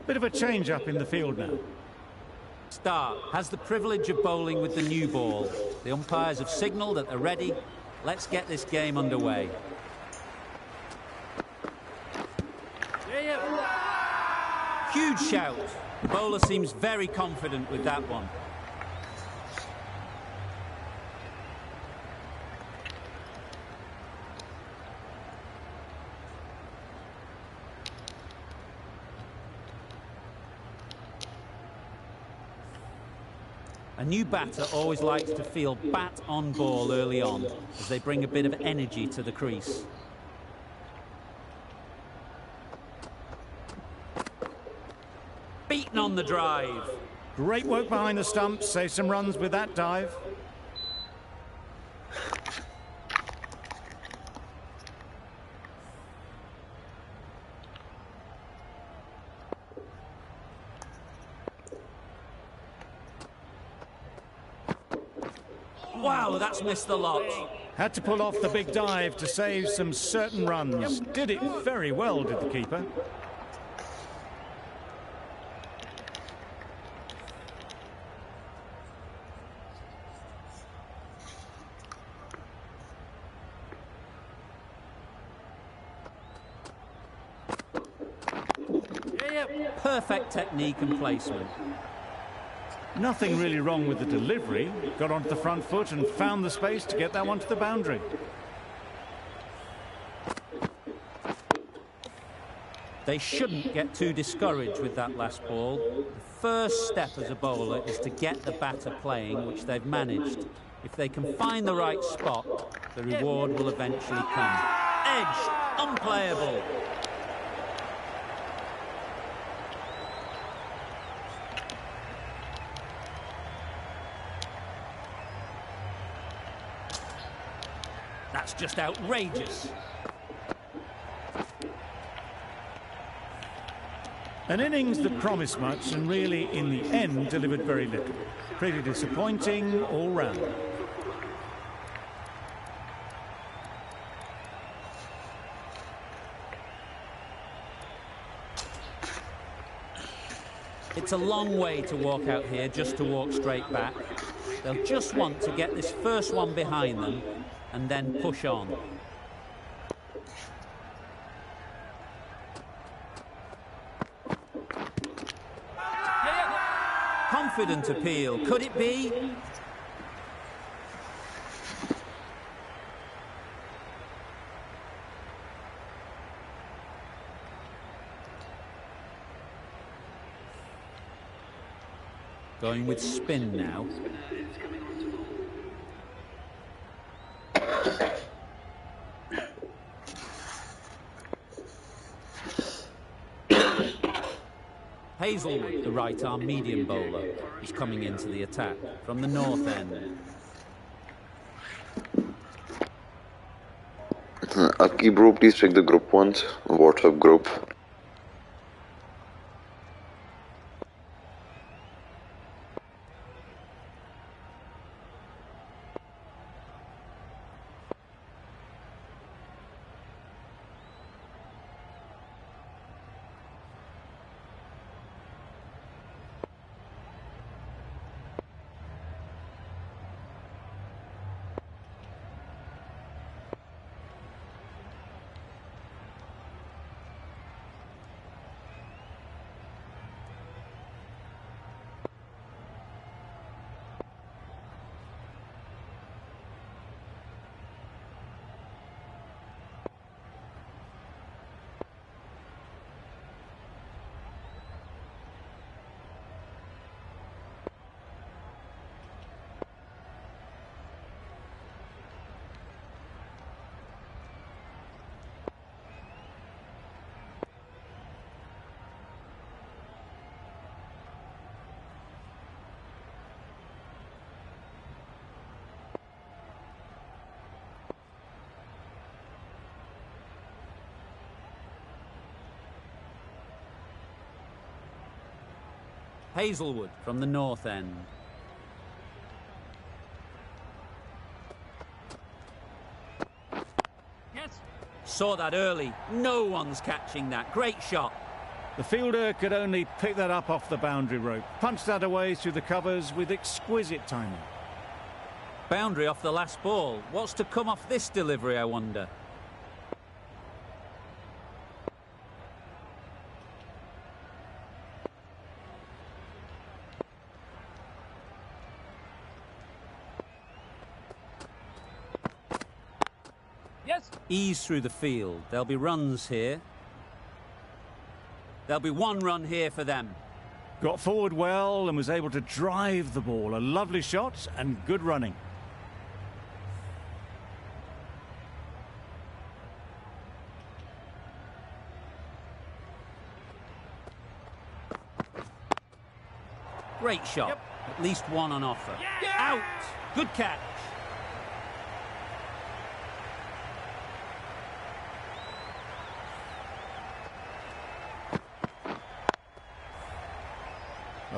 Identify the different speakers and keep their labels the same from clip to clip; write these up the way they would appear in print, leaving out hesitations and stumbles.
Speaker 1: Bit of a change-up in the field now.
Speaker 2: Start has the privilege of bowling with the new ball. The umpires have signalled that they're ready. Let's get this game underway. Huge shout. The bowler seems very confident with that one. A new batter always likes to feel bat on ball early on, as they bring a bit of energy to the crease. Beaten on the drive.
Speaker 1: Great work behind the stumps, save some runs with that dive.
Speaker 2: Wow, that's missed the lot.
Speaker 1: Had to pull off the big dive to save some certain runs. Did it very well, did the keeper.
Speaker 2: Perfect technique and placement.
Speaker 1: Nothing really wrong with the delivery. Got onto the front foot and found the space to get that one to the boundary.
Speaker 2: They shouldn't get too discouraged with that last ball. The first step as a bowler is to get the batter playing, which they've managed. If they can find the right spot, the reward will eventually come. Edge, unplayable. That's just outrageous.
Speaker 1: An innings that promised much and really, in the end, delivered very little. Pretty disappointing all round.
Speaker 2: It's a long way to walk out here just to walk straight back. They'll just want to get this first one behind them and then push on. Confident appeal. Could it be? Going with spin now. Hazelwood, the right-arm medium bowler, is coming into the attack from the north end.
Speaker 3: Aki bro, please check the group once, WhatsApp group.
Speaker 2: Hazelwood from the north end. Yes. Saw that early. No one's catching that. Great shot.
Speaker 1: The fielder could only pick that up off the boundary rope. Punched that away through the covers with exquisite timing.
Speaker 2: Boundary off the last ball. What's to come off this delivery, I wonder?
Speaker 4: Yes.
Speaker 2: Ease through the field. There'll be runs here. There'll be one run here for them.
Speaker 1: Got forward well and was able to drive the ball. A lovely shot and good running.
Speaker 2: Great shot.
Speaker 4: Yep.
Speaker 2: At least one on offer.
Speaker 4: Yeah.
Speaker 2: Out. Good catch.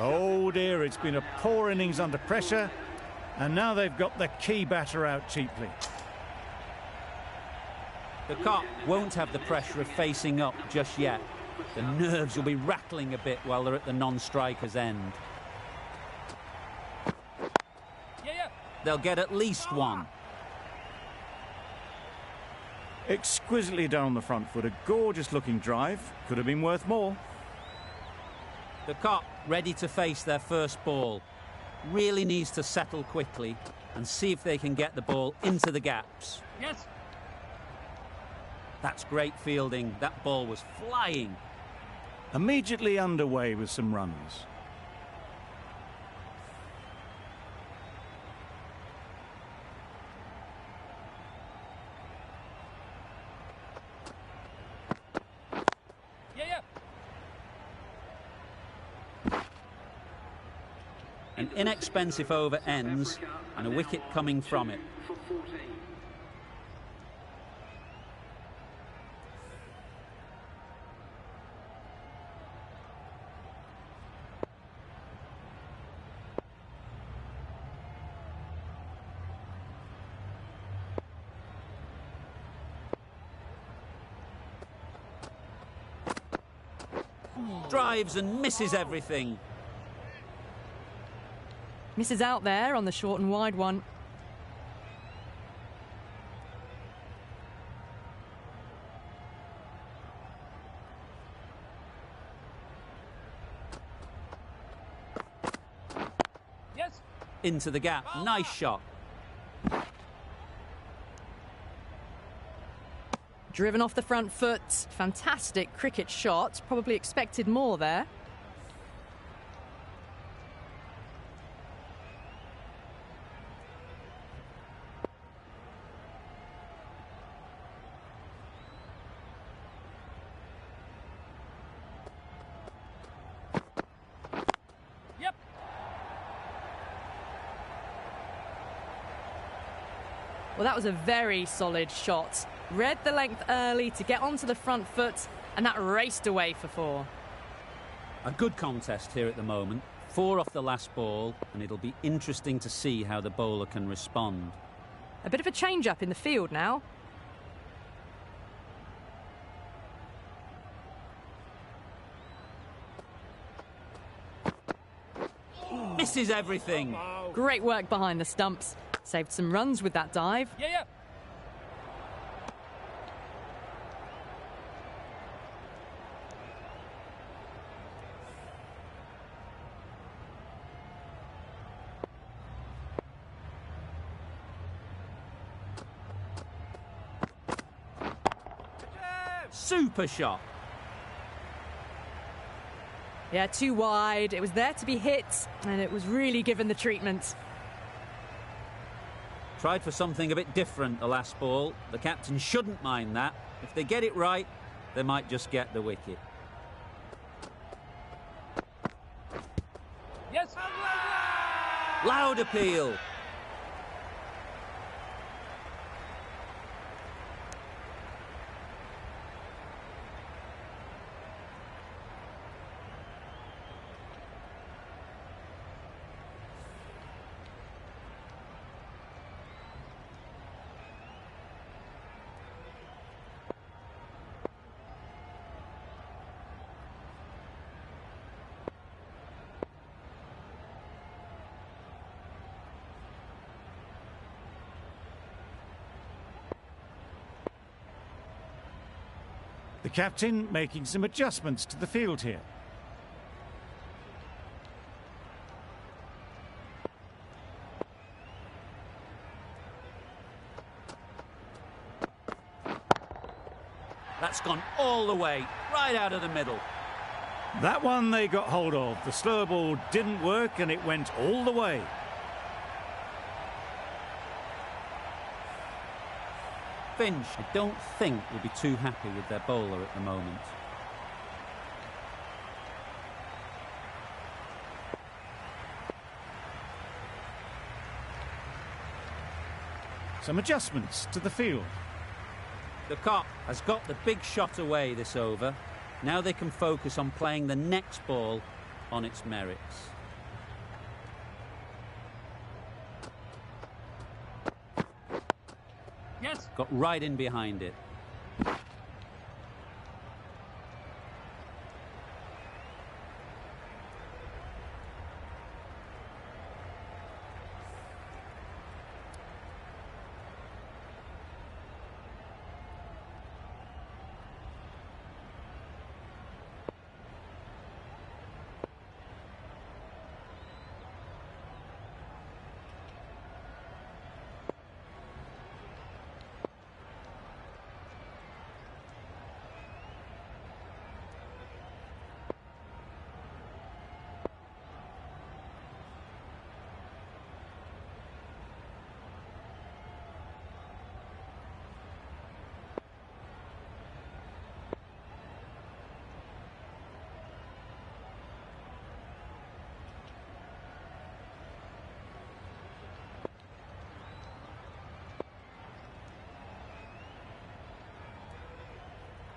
Speaker 1: Oh dear, it's been a poor innings under pressure, and now they've got the key batter out cheaply.
Speaker 2: The Kop won't have the pressure of facing up just yet. The nerves will be rattling a bit while they're at the non-striker's end.
Speaker 4: Yeah.
Speaker 2: They'll get at least one.
Speaker 1: Exquisitely done on the front foot, a gorgeous looking drive. Could have been worth more.
Speaker 2: The Kop ready to face their first ball. Really needs to settle quickly and see if they can get the ball into the gaps.
Speaker 4: Yes.
Speaker 2: That's great fielding. That ball was flying.
Speaker 1: Immediately underway with some runs.
Speaker 4: Yeah.
Speaker 2: An inexpensive over ends and a wicket coming from it. Drives and misses everything.
Speaker 5: Misses out there on the short and wide one.
Speaker 4: Yes.
Speaker 2: Into the gap. Nice shot.
Speaker 5: Driven off the front foot. Fantastic cricket shot. Probably expected more there.
Speaker 4: Yep.
Speaker 5: Well, that was a very solid shot. Read the length early to get onto the front foot, and that raced away for four.
Speaker 2: A good contest here at the moment. 4 off the last ball, and it'll be interesting to see how the bowler can respond.
Speaker 5: A bit of a change-up in the field now.
Speaker 2: Misses everything.
Speaker 5: Great work behind the stumps. Saved some runs with that dive.
Speaker 4: Yeah.
Speaker 2: Super shot.
Speaker 5: Yeah, too wide. It was there to be hit, and it was really given the treatment.
Speaker 2: Tried for something a bit different the last ball. The captain shouldn't mind that. If they get it right, they might just get the wicket.
Speaker 4: Yes.
Speaker 2: Loud appeal.
Speaker 1: captain making some adjustments to the field here.
Speaker 2: That's gone all the way, right out of the middle.
Speaker 1: That one they got hold of. The slower ball didn't work and it went all the way.
Speaker 2: Finch, I don't think, will be too happy with their bowler at the moment.
Speaker 1: Some adjustments to the field.
Speaker 2: The Cock has got the big shot away this over. Now they can focus on playing the next ball on its merits.
Speaker 4: Yes.
Speaker 2: Got right in behind it.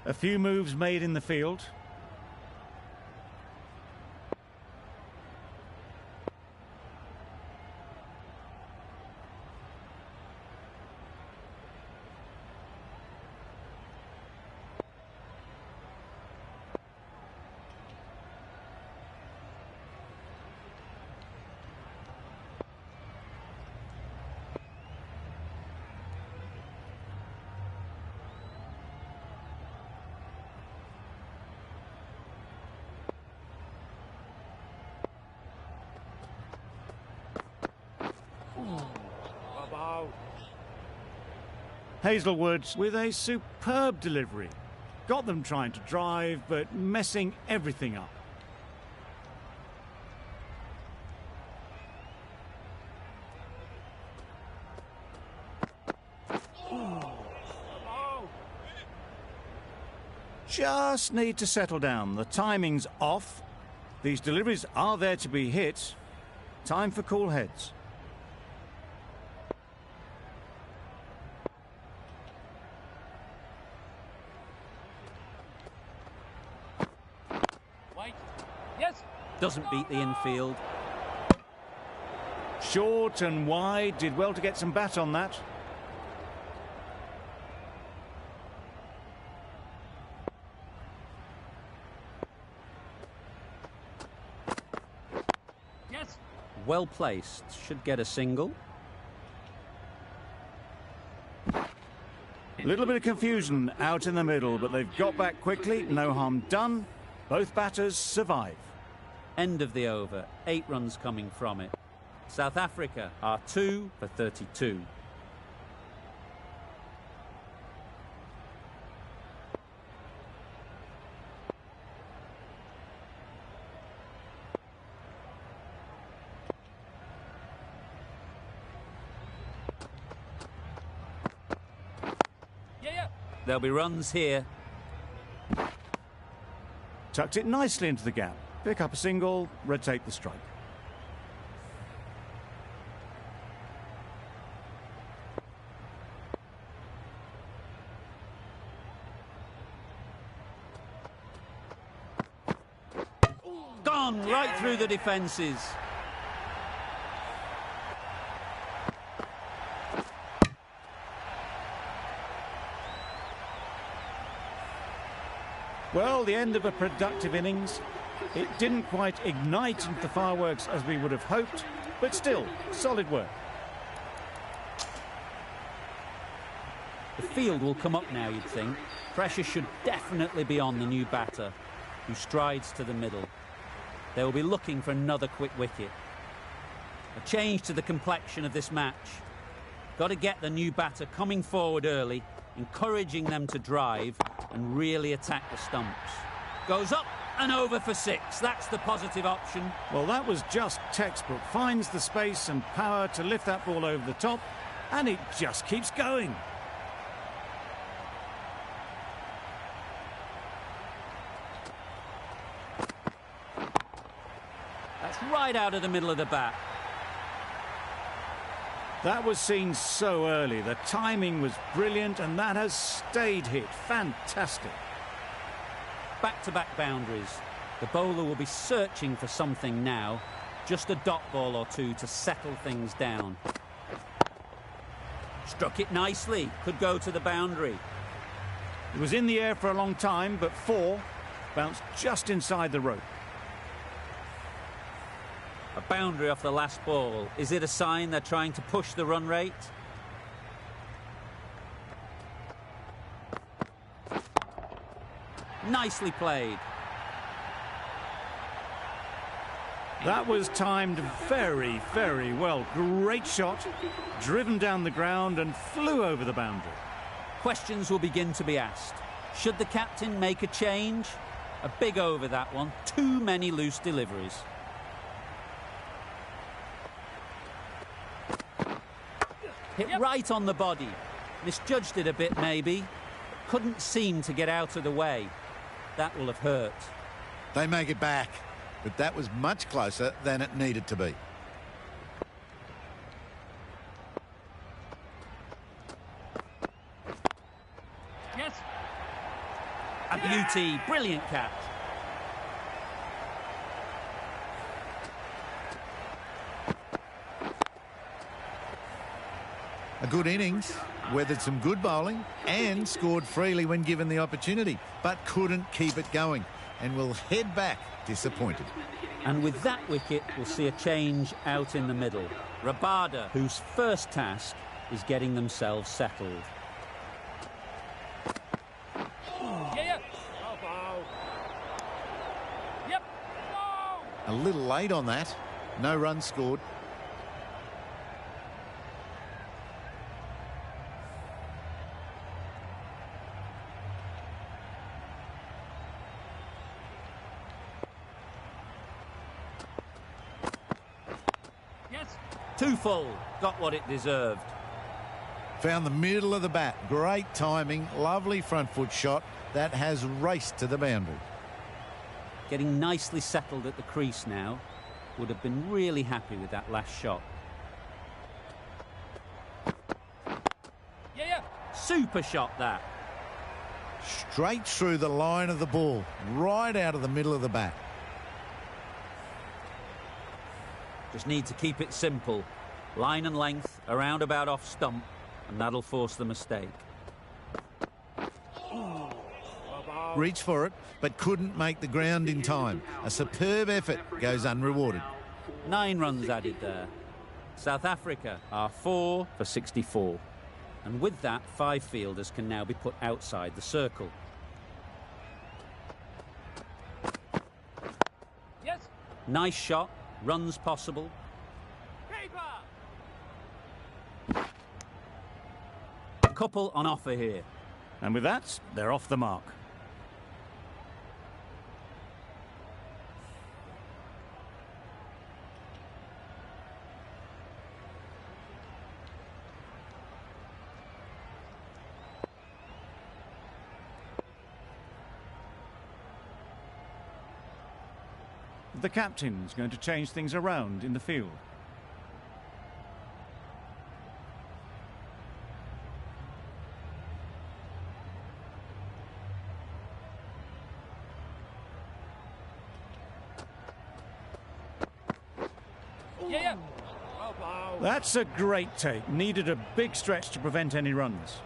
Speaker 1: A few moves made in the field. Hazelwood with a superb delivery. Got them trying to drive, but messing everything up. Just need to settle down. The timing's off. These deliveries are there to be hit. Time for cool heads.
Speaker 2: Doesn't beat the infield.
Speaker 1: Short and wide, did well to get some bat on that.
Speaker 4: Yes.
Speaker 2: Well placed, should get a single.
Speaker 1: A little bit of confusion out in the middle, but they've got back quickly, no harm done. Both batters survive.
Speaker 2: End of the over, 8 runs coming from it. South Africa are 2 for 32.
Speaker 4: Yeah.
Speaker 2: There'll be runs here.
Speaker 1: Tucked it nicely into the gap. Pick up a single, rotate the strike.
Speaker 2: Gone right through the defences.
Speaker 1: Well, the end of a productive innings. It didn't quite ignite into the fireworks as we would have hoped, but still, solid work.
Speaker 2: The field will come up now, you'd think. Pressure should definitely be on the new batter, who strides to the middle. They will be looking for another quick wicket. A change to the complexion of this match. Got to get the new batter coming forward early, encouraging them to drive and really attack the stumps. Goes up and over for 6. That's the positive option.
Speaker 1: Well, that was just textbook. Finds the space and power to lift that ball over the top, and it just keeps going.
Speaker 2: That's right out of the middle of the bat.
Speaker 1: That was seen so early. The timing was brilliant, and that has stayed hit. Fantastic.
Speaker 2: Back-to-back boundaries. The bowler will be searching for something now. Just a dot ball or two to settle things down. Struck it nicely. Could go to the boundary.
Speaker 1: It was in the air for a long time, but 4 bounced just inside the rope.
Speaker 2: A boundary off the last ball. Is it a sign they're trying to push the run rate? Nicely played.
Speaker 1: That was timed very, very well. Great shot, driven down the ground and flew over the boundary.
Speaker 2: Questions will begin to be asked. Should the captain make a change? A big over, that one. Too many loose deliveries. Hit right on the body. Misjudged it a bit, maybe. Couldn't seem to get out of the way. That will have hurt.
Speaker 6: They make it back, but that was much closer than it needed to be.
Speaker 4: Yes.
Speaker 2: A beauty. Brilliant catch.
Speaker 6: A good innings, weathered some good bowling and scored freely when given the opportunity, but couldn't keep it going and will head back disappointed.
Speaker 2: And with that wicket, we'll see a change out in the middle. Rabada, whose first task is getting themselves settled.
Speaker 4: Yeah. Yep. Wow.
Speaker 6: A little late on that. No runs scored.
Speaker 2: Too full. Got what it deserved.
Speaker 6: Found the middle of the bat. Great timing. Lovely front foot shot. That has raced to the boundary.
Speaker 2: Getting nicely settled at the crease now. Would have been really happy with that last shot.
Speaker 4: Yeah.
Speaker 2: Super shot, that.
Speaker 6: Straight through the line of the ball. Right out of the middle of the bat.
Speaker 2: Just need to keep it simple. Line and length, around about off stump, and that'll force the mistake.
Speaker 6: Reached for it, but couldn't make the ground in time. A superb effort goes unrewarded.
Speaker 2: 9 runs added there. South Africa are 4 for 64. And with that, 5 fielders can now be put outside the circle.
Speaker 4: Yes.
Speaker 2: Nice shot. Runs possible.
Speaker 4: Paper.
Speaker 2: A couple on offer here.
Speaker 1: And with that, they're off the mark. The captain's going to change things around in the field.
Speaker 4: Yeah.
Speaker 1: That's a great take. Needed a big stretch to prevent any runs.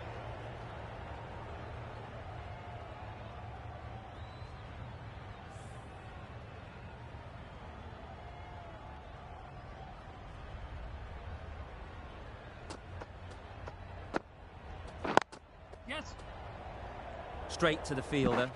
Speaker 2: straight to the fielder.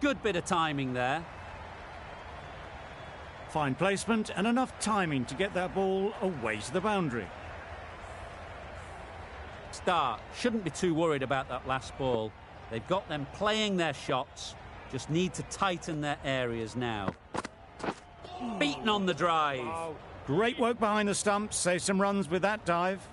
Speaker 2: Good bit of timing there.
Speaker 1: Fine placement and enough timing to get that ball away to the boundary.
Speaker 2: Stark shouldn't be too worried about that last ball. They've got them playing their shots, just need to tighten their areas now. Beaten on the drive.
Speaker 1: Great work behind the stumps, save some runs with that dive.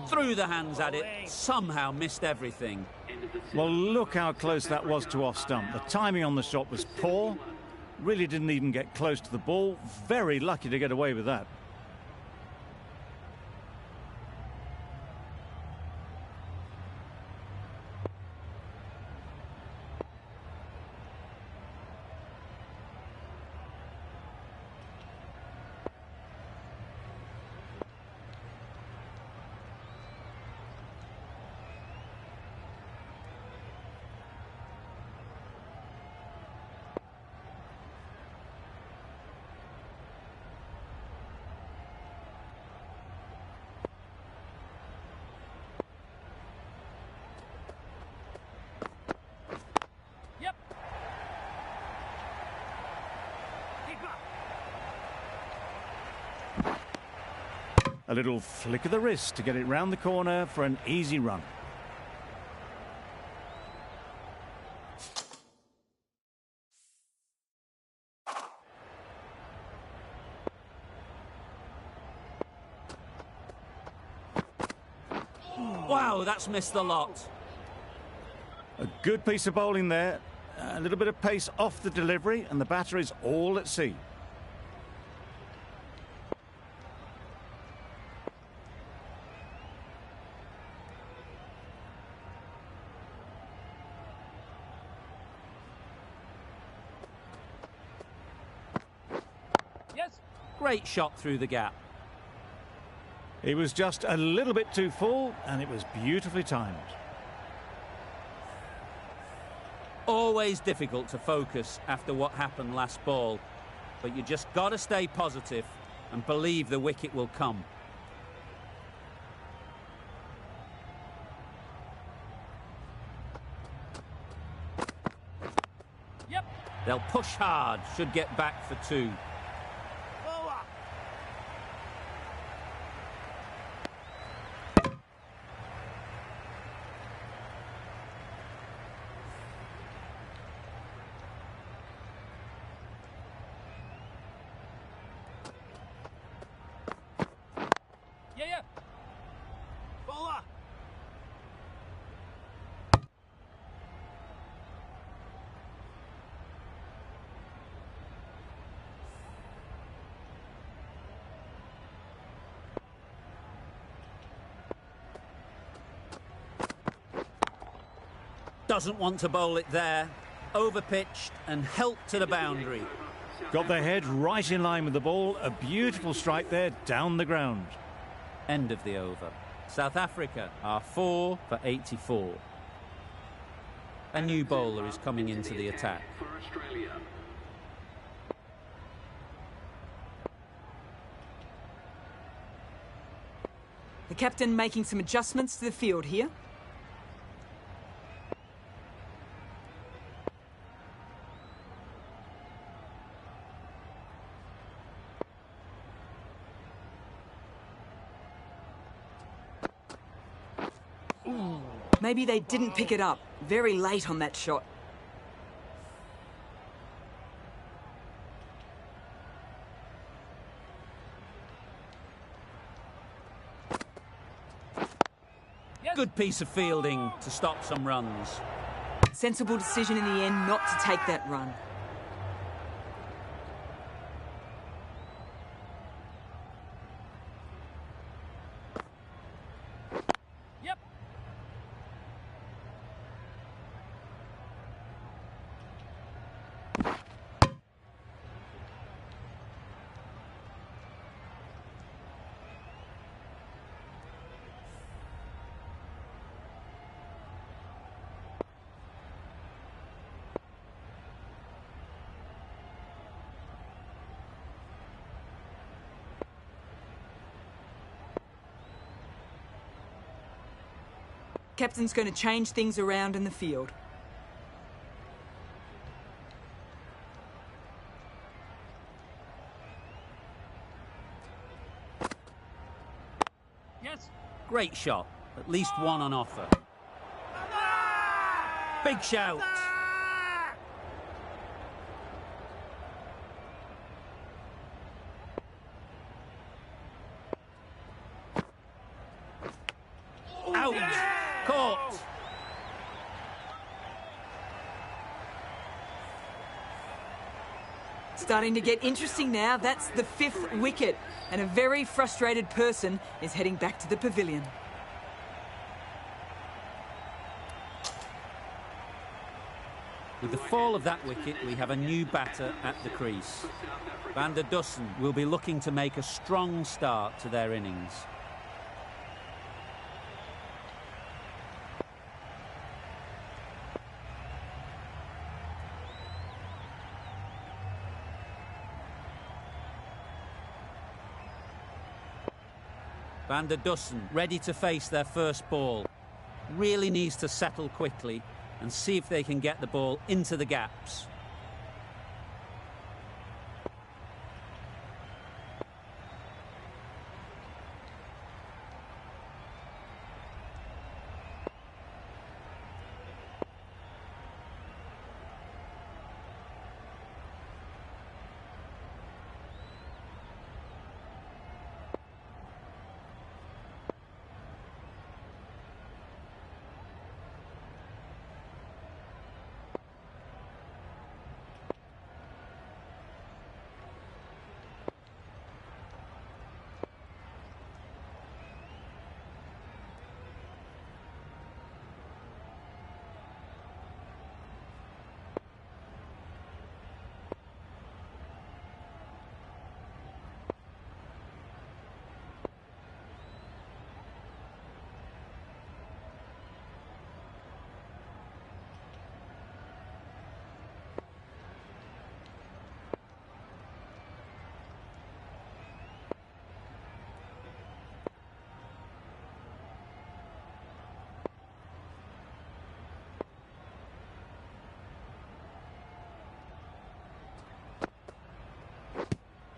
Speaker 2: Threw the hands at it, somehow missed everything.
Speaker 1: Well, look how close that was to off stump. The timing on the shot was poor. Really didn't even get close to the ball. Very lucky to get away with that.
Speaker 4: Yep. Keep up.
Speaker 1: A little flick of the wrist to get it round the corner for an easy run.
Speaker 2: Wow, that's missed the lot.
Speaker 1: A good piece of bowling there. A little bit of pace off the delivery, and the batter is all at sea.
Speaker 4: Yes.
Speaker 2: Great shot through the gap.
Speaker 1: He was just a little bit too full, and it was beautifully timed.
Speaker 2: Always difficult to focus after what happened last ball, but you just got to stay positive and believe the wicket will come.
Speaker 4: Yep.
Speaker 2: They'll push hard, should get back for two.
Speaker 4: Yeah, yeah. Bowler.
Speaker 2: Doesn't want to bowl it there. Overpitched and helped to the boundary.
Speaker 1: Got their head right in line with the ball. A beautiful strike there down the ground.
Speaker 2: End of the over. South Africa are 4 for 84. A new bowler is coming into the attack.
Speaker 7: The captain making some adjustments to the field here. Maybe they didn't pick it up. Very late on that shot.
Speaker 4: Yes.
Speaker 2: Good piece of fielding to stop some runs.
Speaker 7: Sensible decision in the end not to take that run.
Speaker 4: Yep.
Speaker 7: Captain's going to change things around in the field.
Speaker 4: Yes.
Speaker 2: Great shot. At least one on offer. Big shout. Out. Caught.
Speaker 7: Starting to get interesting now. That's the 5th wicket. And a very frustrated person is heading back to the pavilion.
Speaker 2: With the fall of that wicket, we have a new batter at the crease. Van der Dussen will be looking to make a strong start to their innings. Van der Dussen ready to face their first ball. Really needs to settle quickly and see if they can get the ball into the gaps.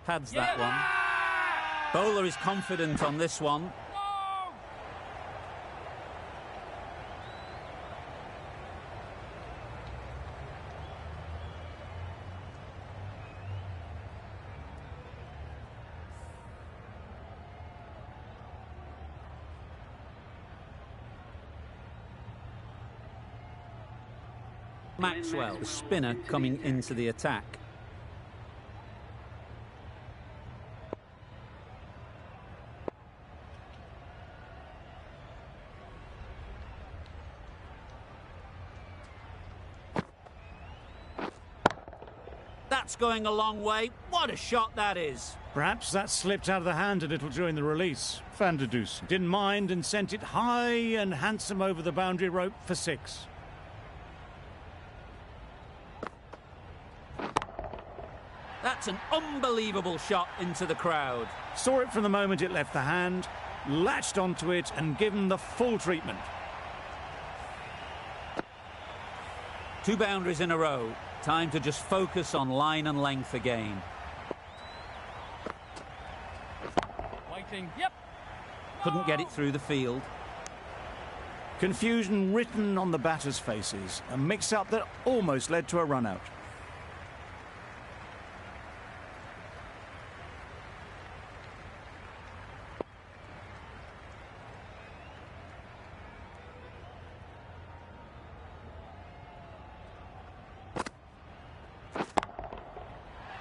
Speaker 2: Pads that one. Bowler is confident on this one. Maxwell, the spinner, coming into the attack. That's going a long way. What a shot that is.
Speaker 1: Perhaps that slipped out of the hand a little during the release. Van der Dussen didn't mind and sent it high and handsome over the boundary rope for 6.
Speaker 2: That's an unbelievable shot into the crowd.
Speaker 1: Saw it from the moment it left the hand, latched onto it and given the full treatment.
Speaker 2: 2 boundaries in a row. Time to just focus on line and length again.
Speaker 4: Waiting. Yep.
Speaker 2: Couldn't get it through the field.
Speaker 1: Confusion written on the batters' faces. A mix-up that almost led to a run-out.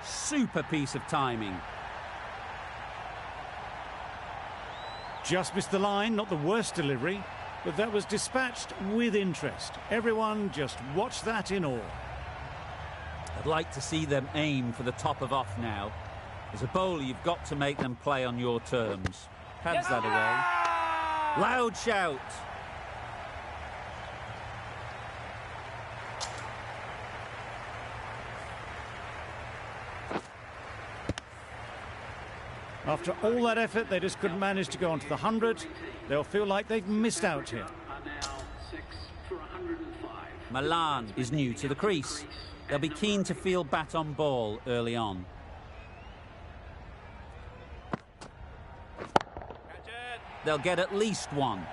Speaker 2: Super piece of timing.
Speaker 1: Just missed the line, not the worst delivery, but that was dispatched with interest. Everyone just watched that in awe.
Speaker 2: I'd like to see them aim for the top of off now. As a bowler, you've got to make them play on your terms. Pads that away. Loud shout.
Speaker 1: After all that effort, they just couldn't manage to go onto the 100. They'll feel like they've missed out here.
Speaker 2: Malan is new to the crease. They'll be keen to field bat on ball early on. They'll get at least one.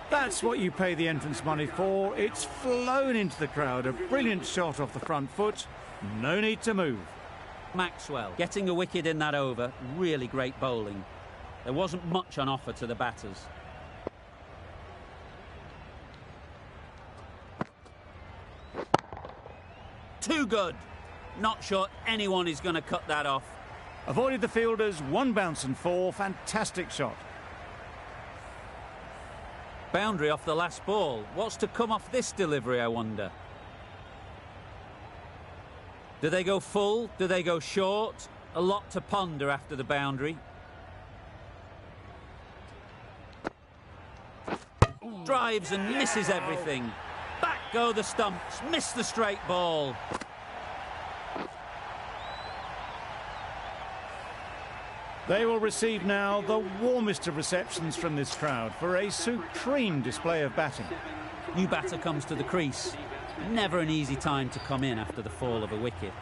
Speaker 1: That's what you pay the entrance money for. It's flown into the crowd. A brilliant shot off the front foot. No need to move.
Speaker 2: Maxwell getting a wicket in that over. Really great bowling. There wasn't much on offer to the batters. Too good. Not sure anyone is going to cut that off.
Speaker 1: Avoided the fielders, 1 bounce and 4. Fantastic shot.
Speaker 2: Boundary off the last ball. What's to come off this delivery, I wonder? Do they go full? Do they go short? A lot to ponder after the boundary. Drives and misses everything. Back go the stumps. Miss the straight ball.
Speaker 1: They will receive now the warmest of receptions from this crowd for a supreme display of batting.
Speaker 2: New batter comes to the crease. Never an easy time to come in after the fall of a wicket.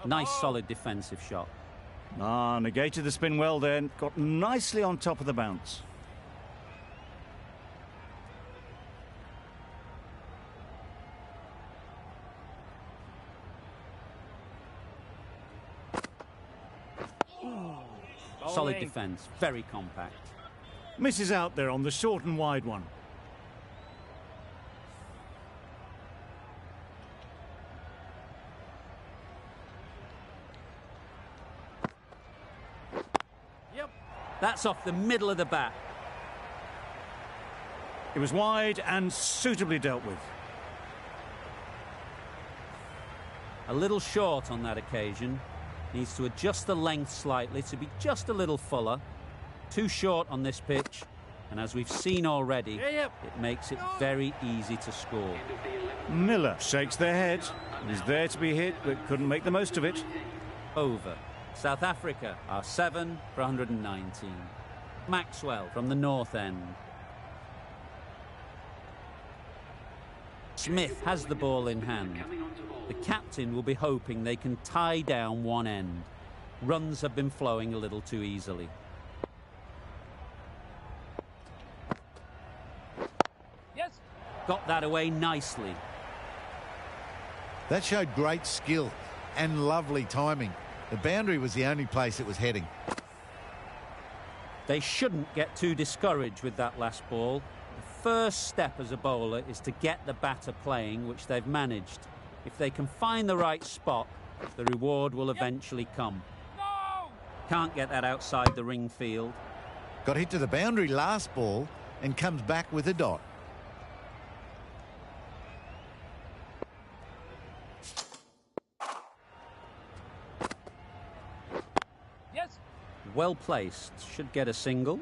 Speaker 2: Nice solid defensive shot.
Speaker 1: Negated the spin well then. Got nicely on top of the bounce.
Speaker 2: Solid defence, very compact.
Speaker 1: Misses out there on the short and wide one.
Speaker 2: That's off the middle of the bat.
Speaker 1: It was wide and suitably dealt with.
Speaker 2: A little short on that occasion. Needs to adjust the length slightly to be just a little fuller. Too short on this pitch. And as we've seen already,
Speaker 4: Yep.
Speaker 2: it makes it very easy to score.
Speaker 1: Miller shakes their head. He's there to be hit, but couldn't make the most of it.
Speaker 2: Over. South Africa are 7 for 119. Maxwell from the north end. Smith has the ball in hand. The captain will be hoping they can tie down one end. Runs have been flowing a little too easily.
Speaker 4: Yes.
Speaker 2: Got that away nicely.
Speaker 6: That showed great skill and lovely timing. The boundary was the only place it was heading.
Speaker 2: They shouldn't get too discouraged with that last ball. The first step as a bowler is to get the batter playing, which they've managed. If they can find the right spot, the reward will eventually come.
Speaker 4: No.
Speaker 2: Can't get that outside the ring field.
Speaker 6: Got hit to the boundary last ball and comes back with a dot.
Speaker 4: Yes.
Speaker 2: Well placed, should get a single.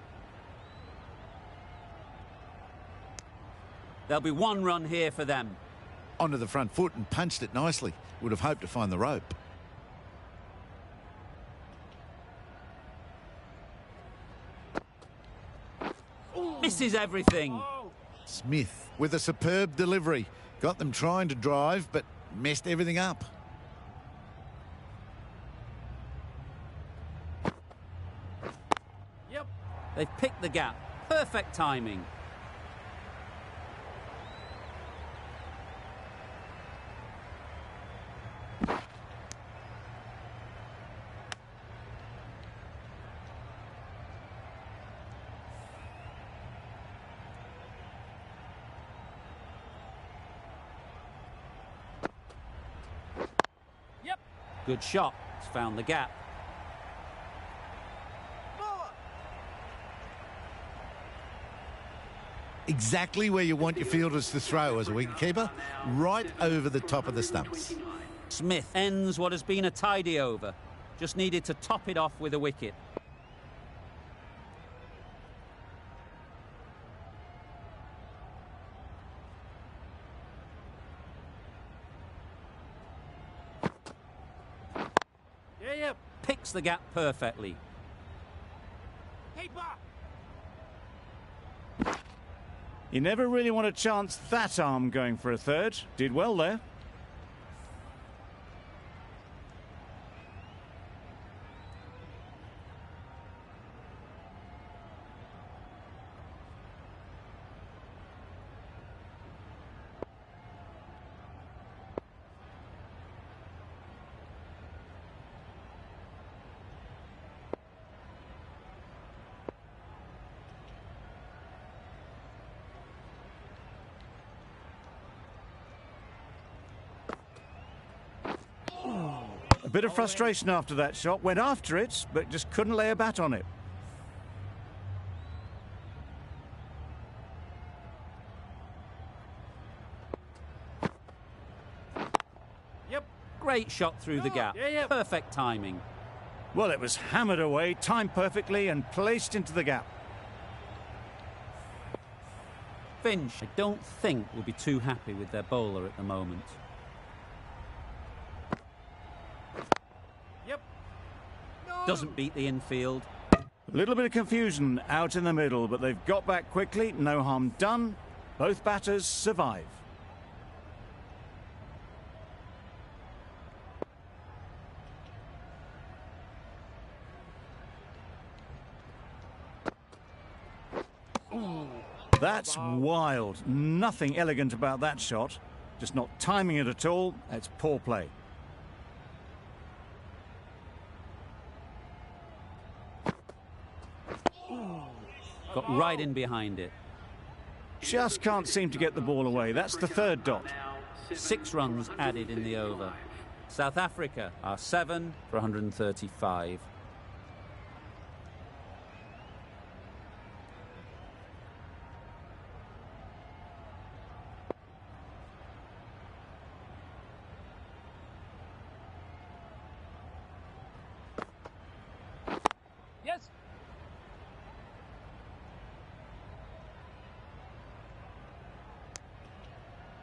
Speaker 2: There'll be one run here for them.
Speaker 6: Onto the front foot and punched it nicely. Would have hoped to find the rope.
Speaker 2: Misses everything.
Speaker 6: Smith with a superb delivery. Got them trying to drive, but messed everything up.
Speaker 4: Yep.
Speaker 2: They've picked the gap. Perfect timing.
Speaker 4: Yep.
Speaker 2: Good shot. It's found the gap.
Speaker 6: Exactly where you want your fielders to throw as a wicketkeeper, right over the top of the stumps.
Speaker 2: Smith ends what has been a tidy over. Just needed to top it off with a wicket.
Speaker 4: Yep.
Speaker 2: Picks the gap perfectly.
Speaker 4: Keeper.
Speaker 1: You never really want to chance that arm going for a third. Did well there. A bit of frustration after that shot. Went after it, but just couldn't lay a bat on it.
Speaker 4: Yep.
Speaker 2: Great shot through the gap.
Speaker 4: Yeah.
Speaker 2: Perfect timing.
Speaker 1: Well, it was hammered away, timed perfectly and placed into the gap.
Speaker 2: Finch, I don't think, will be too happy with their bowler at the moment.
Speaker 4: Yep.
Speaker 2: Doesn't beat the infield.
Speaker 1: A little bit of confusion out in the middle, but they've got back quickly. No harm done. Both batters survive. That's wild. Nothing elegant about that shot. Just not timing it at all. It's poor play.
Speaker 2: Got right in behind it.
Speaker 1: Just can't seem to get the ball away. That's the third dot.
Speaker 2: 6 runs added in the over. South Africa are 7 for 135.
Speaker 4: Yes.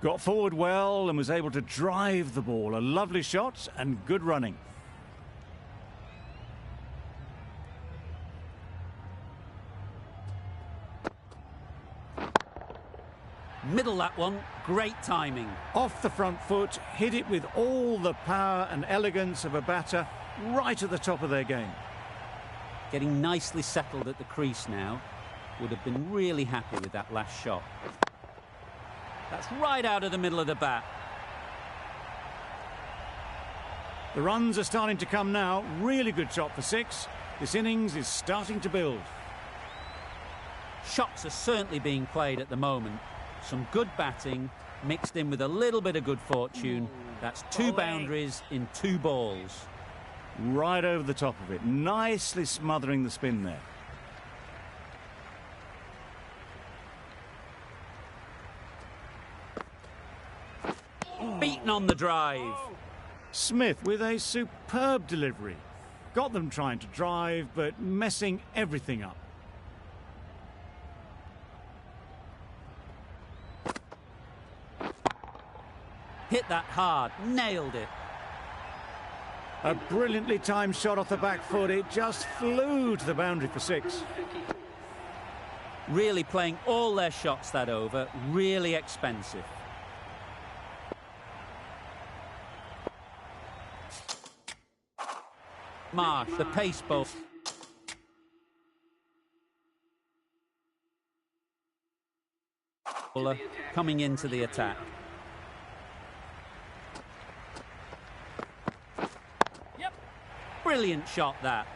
Speaker 1: Got forward well and was able to drive the ball. A lovely shot and good running.
Speaker 2: Middle that one, great timing.
Speaker 1: Off the front foot, hit it with all the power and elegance of a batter right at the top of their game.
Speaker 2: Getting nicely settled at the crease now. Would have been really happy with that last shot. That's right out of the middle of the bat.
Speaker 1: The runs are starting to come now. Really good shot for 6. This innings is starting to build.
Speaker 2: Shots are certainly being played at the moment. Some good batting mixed in with a little bit of good fortune. That's 2 boundaries in 2 balls.
Speaker 1: Right over the top of it. Nicely smothering the spin there.
Speaker 2: Beaten on the drive.
Speaker 1: Smith with a superb delivery. Got them trying to drive, but messing everything up.
Speaker 2: Hit that hard, nailed it.
Speaker 1: A brilliantly timed shot off the back foot. It just flew to the boundary for 6.
Speaker 2: Really playing all their shots that over, really expensive. Marsh, the pace bowler. Coming into the attack. Brilliant shot, that.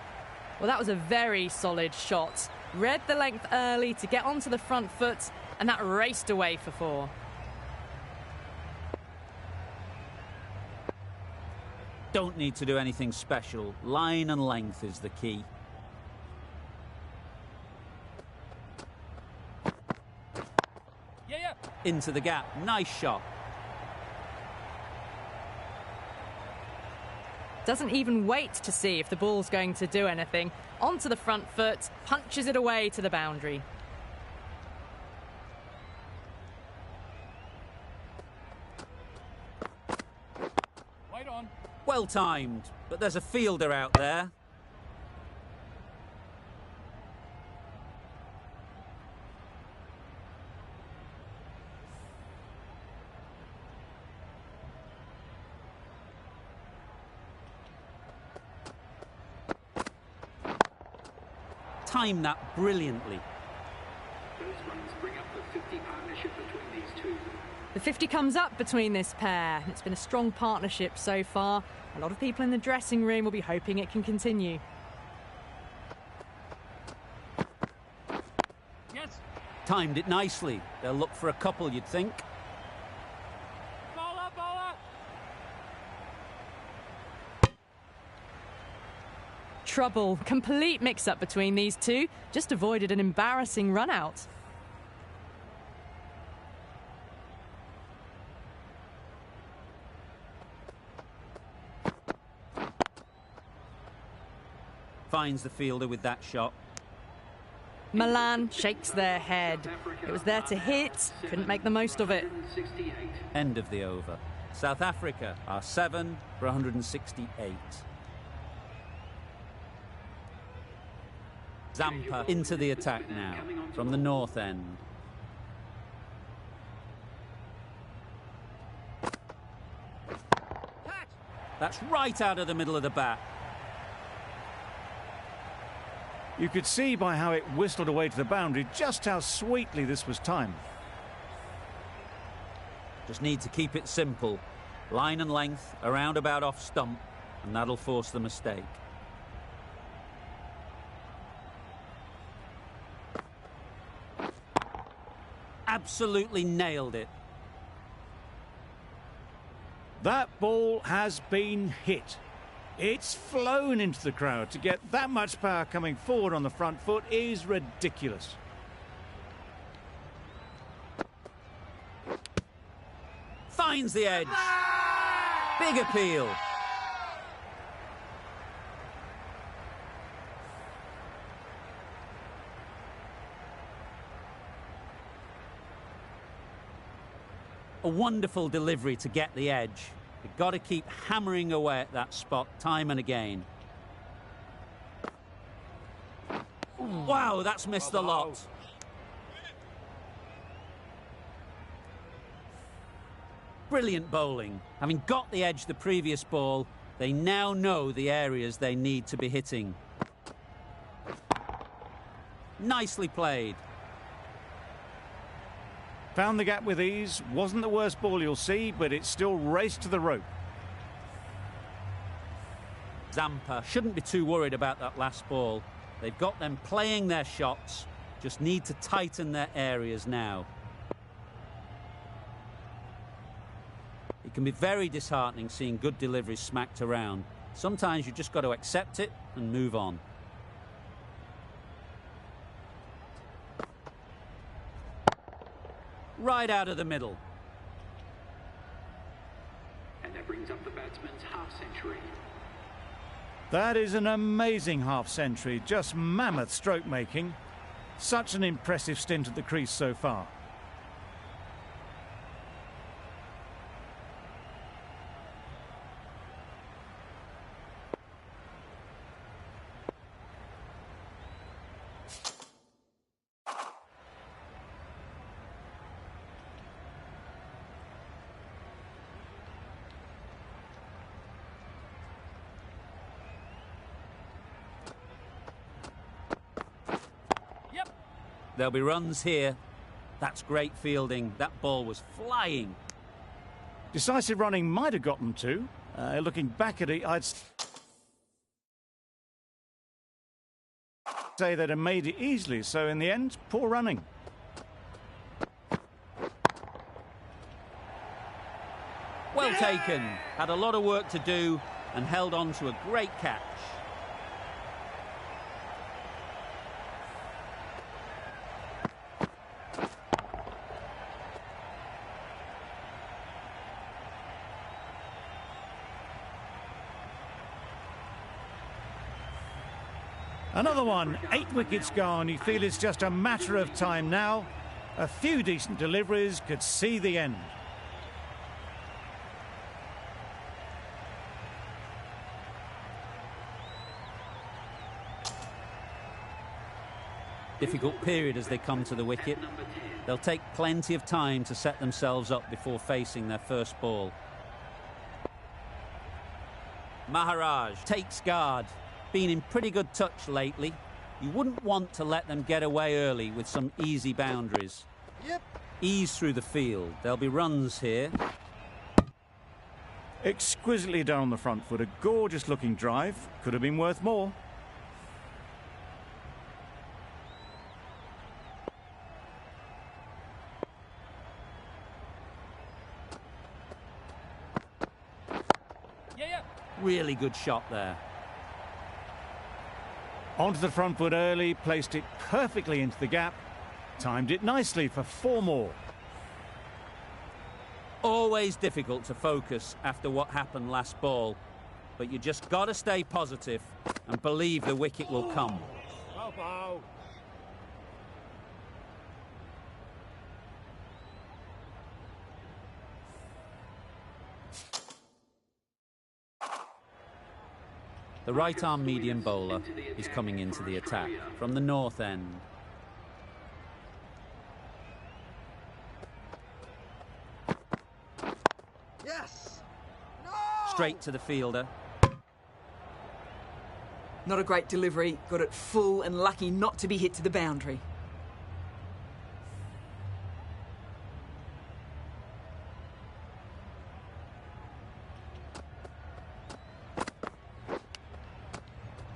Speaker 5: Well, that was a very solid shot. Read the length early to get onto the front foot, and that raced away for 4.
Speaker 2: Don't need to do anything special. Line and length is the key.
Speaker 4: Yeah.
Speaker 2: Into the gap. Nice shot.
Speaker 5: Doesn't even wait to see if the ball's going to do anything. Onto the front foot, punches it away to the boundary.
Speaker 4: Right on.
Speaker 2: Well timed, but there's a fielder out there. Timed that brilliantly.
Speaker 8: Those runs bring up the 50 partnership between these two.
Speaker 5: The 50 comes up between this pair. It's been a strong partnership so far. A lot of people in the dressing room will be hoping it can continue.
Speaker 4: Yes.
Speaker 2: Timed it nicely. They'll look for a couple, you'd think.
Speaker 4: Bowler, bowler.
Speaker 5: Trouble. Complete mix-up between these two. Just avoided an embarrassing run-out.
Speaker 2: Finds the fielder with that shot.
Speaker 5: Milan shakes their head. It was there to hit, couldn't make the most of it.
Speaker 2: End of the over. South Africa are 7 for 168. Zampa into the attack now from the north end. That's right out of the middle of the bat.
Speaker 1: You could see by how it whistled away to the boundary just how sweetly this was timed.
Speaker 2: Just need to keep it simple. Line and length, around about off stump, and that'll force the mistake. Absolutely nailed it.
Speaker 1: That ball has been hit. It's flown into the crowd. To get that much power coming forward on the front foot is ridiculous.
Speaker 2: Finds the edge. Big appeal. A wonderful delivery to get the edge. You've got to keep hammering away at that spot time and again. Wow, that's missed the lot. Brilliant bowling. Having got the edge the previous ball, they now know the areas they need to be hitting. Nicely played.
Speaker 1: Found the gap with ease. Wasn't the worst ball you'll see, but it still raced to the rope.
Speaker 2: Zampa shouldn't be too worried about that last ball. They've got them playing their shots, just need to tighten their areas now. It can be very disheartening seeing good deliveries smacked around. Sometimes you just got to accept it and move on. Right out of the middle.
Speaker 8: And that brings up the batsman's half-century.
Speaker 1: That is an amazing half-century, just mammoth stroke making. Such an impressive stint at the crease so far.
Speaker 2: There'll be runs here. That's great fielding. That ball was flying.
Speaker 1: Decisive running might have got them to. Looking back at it, I'd say they'd have made it easily. So in the end, poor running.
Speaker 2: Well taken. Had a lot of work to do and held on to a great catch.
Speaker 1: Another one, 8 wickets gone. You feel it's just a matter of time now. A few decent deliveries could see the end.
Speaker 2: Difficult period as they come to the wicket. They'll take plenty of time to set themselves up before facing their first ball. Maharaj takes guard. Been in pretty good touch lately. You wouldn't want to let them get away early with some easy boundaries. Ease through the field. There'll be runs here.
Speaker 1: Exquisitely done on the front foot. A gorgeous looking drive. Could have been worth more.
Speaker 2: Really good shot there.
Speaker 1: Onto the front foot early, placed it perfectly into the gap, timed it nicely for 4 more.
Speaker 2: Always difficult to focus after what happened last ball, but you just got to stay positive and believe the wicket will come. The right-arm medium bowler is coming into the attack from the north end.
Speaker 7: Yes! No!
Speaker 2: Straight to the fielder.
Speaker 7: Not a great delivery. Got it full and lucky not to be hit to the boundary.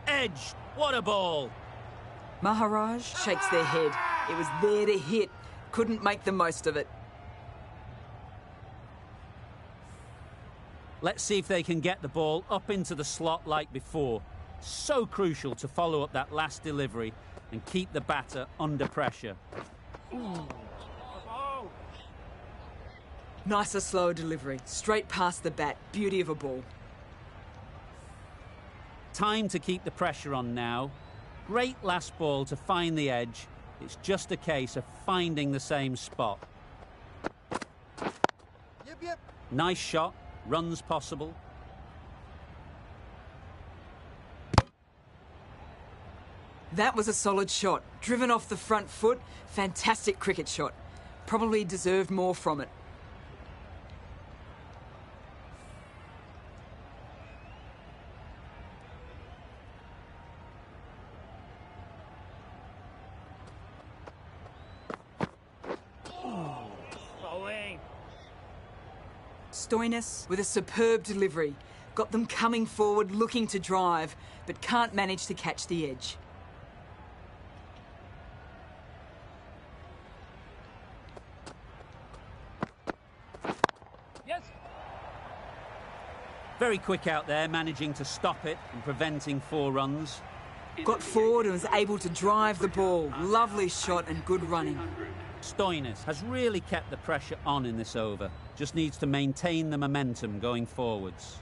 Speaker 2: Edge! What a ball!
Speaker 7: Maharaj shakes their head. It was there to hit. Couldn't make the most of it.
Speaker 2: Let's see if they can get the ball up into the slot like before. So crucial to follow up that last delivery and keep the batter under pressure.
Speaker 7: Nicer, slower delivery. Straight past the bat. Beauty of a ball.
Speaker 2: Time to keep the pressure on now. Great last ball to find the edge. It's just a case of finding the same spot. Nice shot, runs possible.
Speaker 7: That was a solid shot. Driven off the front foot. Fantastic cricket shot. Probably deserved more from it. Stoinis with a superb delivery. Got them coming forward, looking to drive, but can't manage to catch the edge.
Speaker 4: Yes.
Speaker 2: Very quick out there, managing to stop it and preventing 4 runs.
Speaker 7: Got forward and was able to drive the ball. Lovely shot and good running.
Speaker 2: Stoinis has really kept the pressure on in this over. Just needs to maintain the momentum going forwards.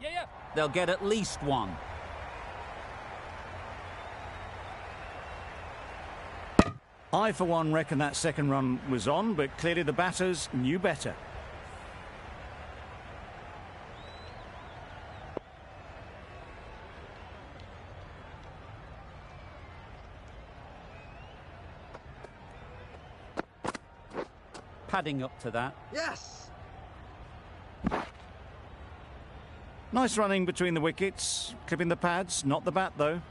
Speaker 4: Yeah.
Speaker 2: They'll get at least 1.
Speaker 1: I, for one, reckon that second run was on, but clearly the batters knew better.
Speaker 2: Padding up to that.
Speaker 9: Yes!
Speaker 1: Nice running between the wickets, clipping the pads, not the bat though.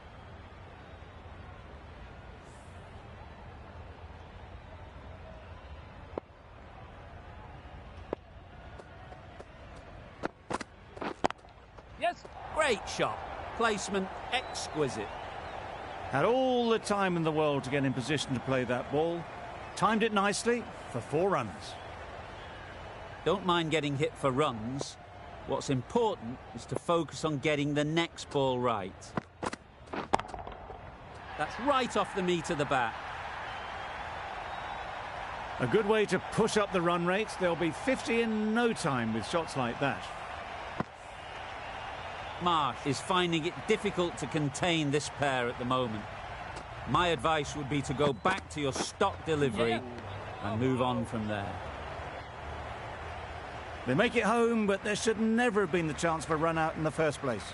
Speaker 4: Yes.
Speaker 2: Great shot. Placement exquisite.
Speaker 1: Had all the time in the world to get in position to play that ball. Timed it nicely for 4 runs.
Speaker 2: Don't mind getting hit for runs. What's important is to focus on getting the next ball right. That's right off the meat of the bat.
Speaker 1: A good way to push up the run rate. They'll be 50 in no time with shots like that.
Speaker 2: Marsh is finding it difficult to contain this pair at the moment. My advice would be to go back to your stock delivery and move on from there.
Speaker 1: They make it home, but there should never have been the chance for a run out in the first place.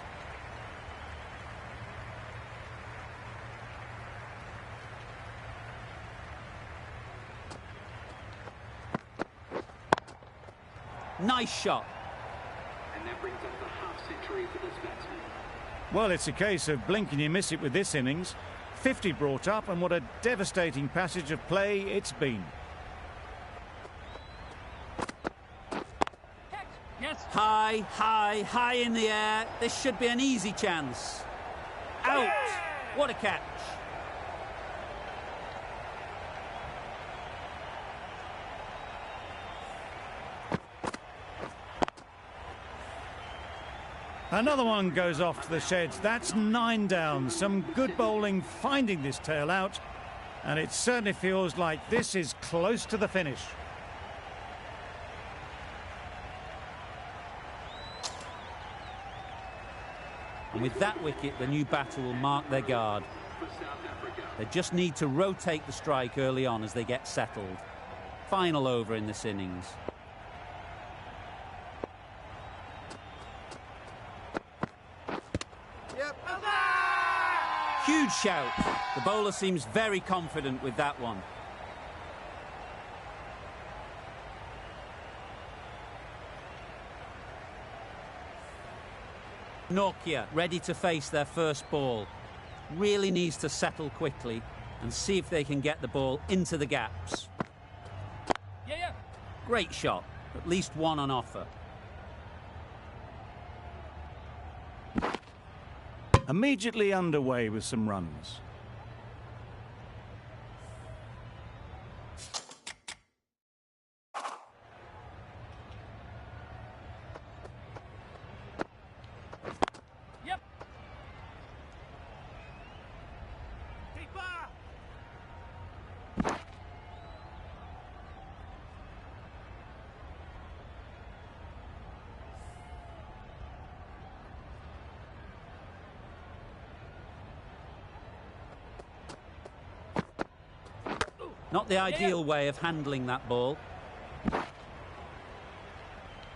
Speaker 2: Nice shot.
Speaker 8: And that brings up the half-century for this batsman.
Speaker 1: Well, it's a case of blink and you miss it with this innings. 50 brought up, and what a devastating passage of play it's been.
Speaker 4: Yes.
Speaker 2: High, high, high in the air. This should be an easy chance. Out. What a catch.
Speaker 1: Another one goes off to the sheds. That's 9 down. Some good bowling finding this tail out, and it certainly feels like this is close to the finish.
Speaker 2: And with that wicket, the new batter will mark their guard. They just need to rotate the strike early on as they get settled. Final over in this innings. Huge shout. The bowler seems very confident with that one. Nortje ready to face their first ball. Really needs to settle quickly and see if they can get the ball into the gaps.
Speaker 4: Yeah.
Speaker 2: Great shot. At least 1 on offer.
Speaker 1: Immediately underway with some runs.
Speaker 4: Yep.
Speaker 2: Not the ideal way of handling that ball.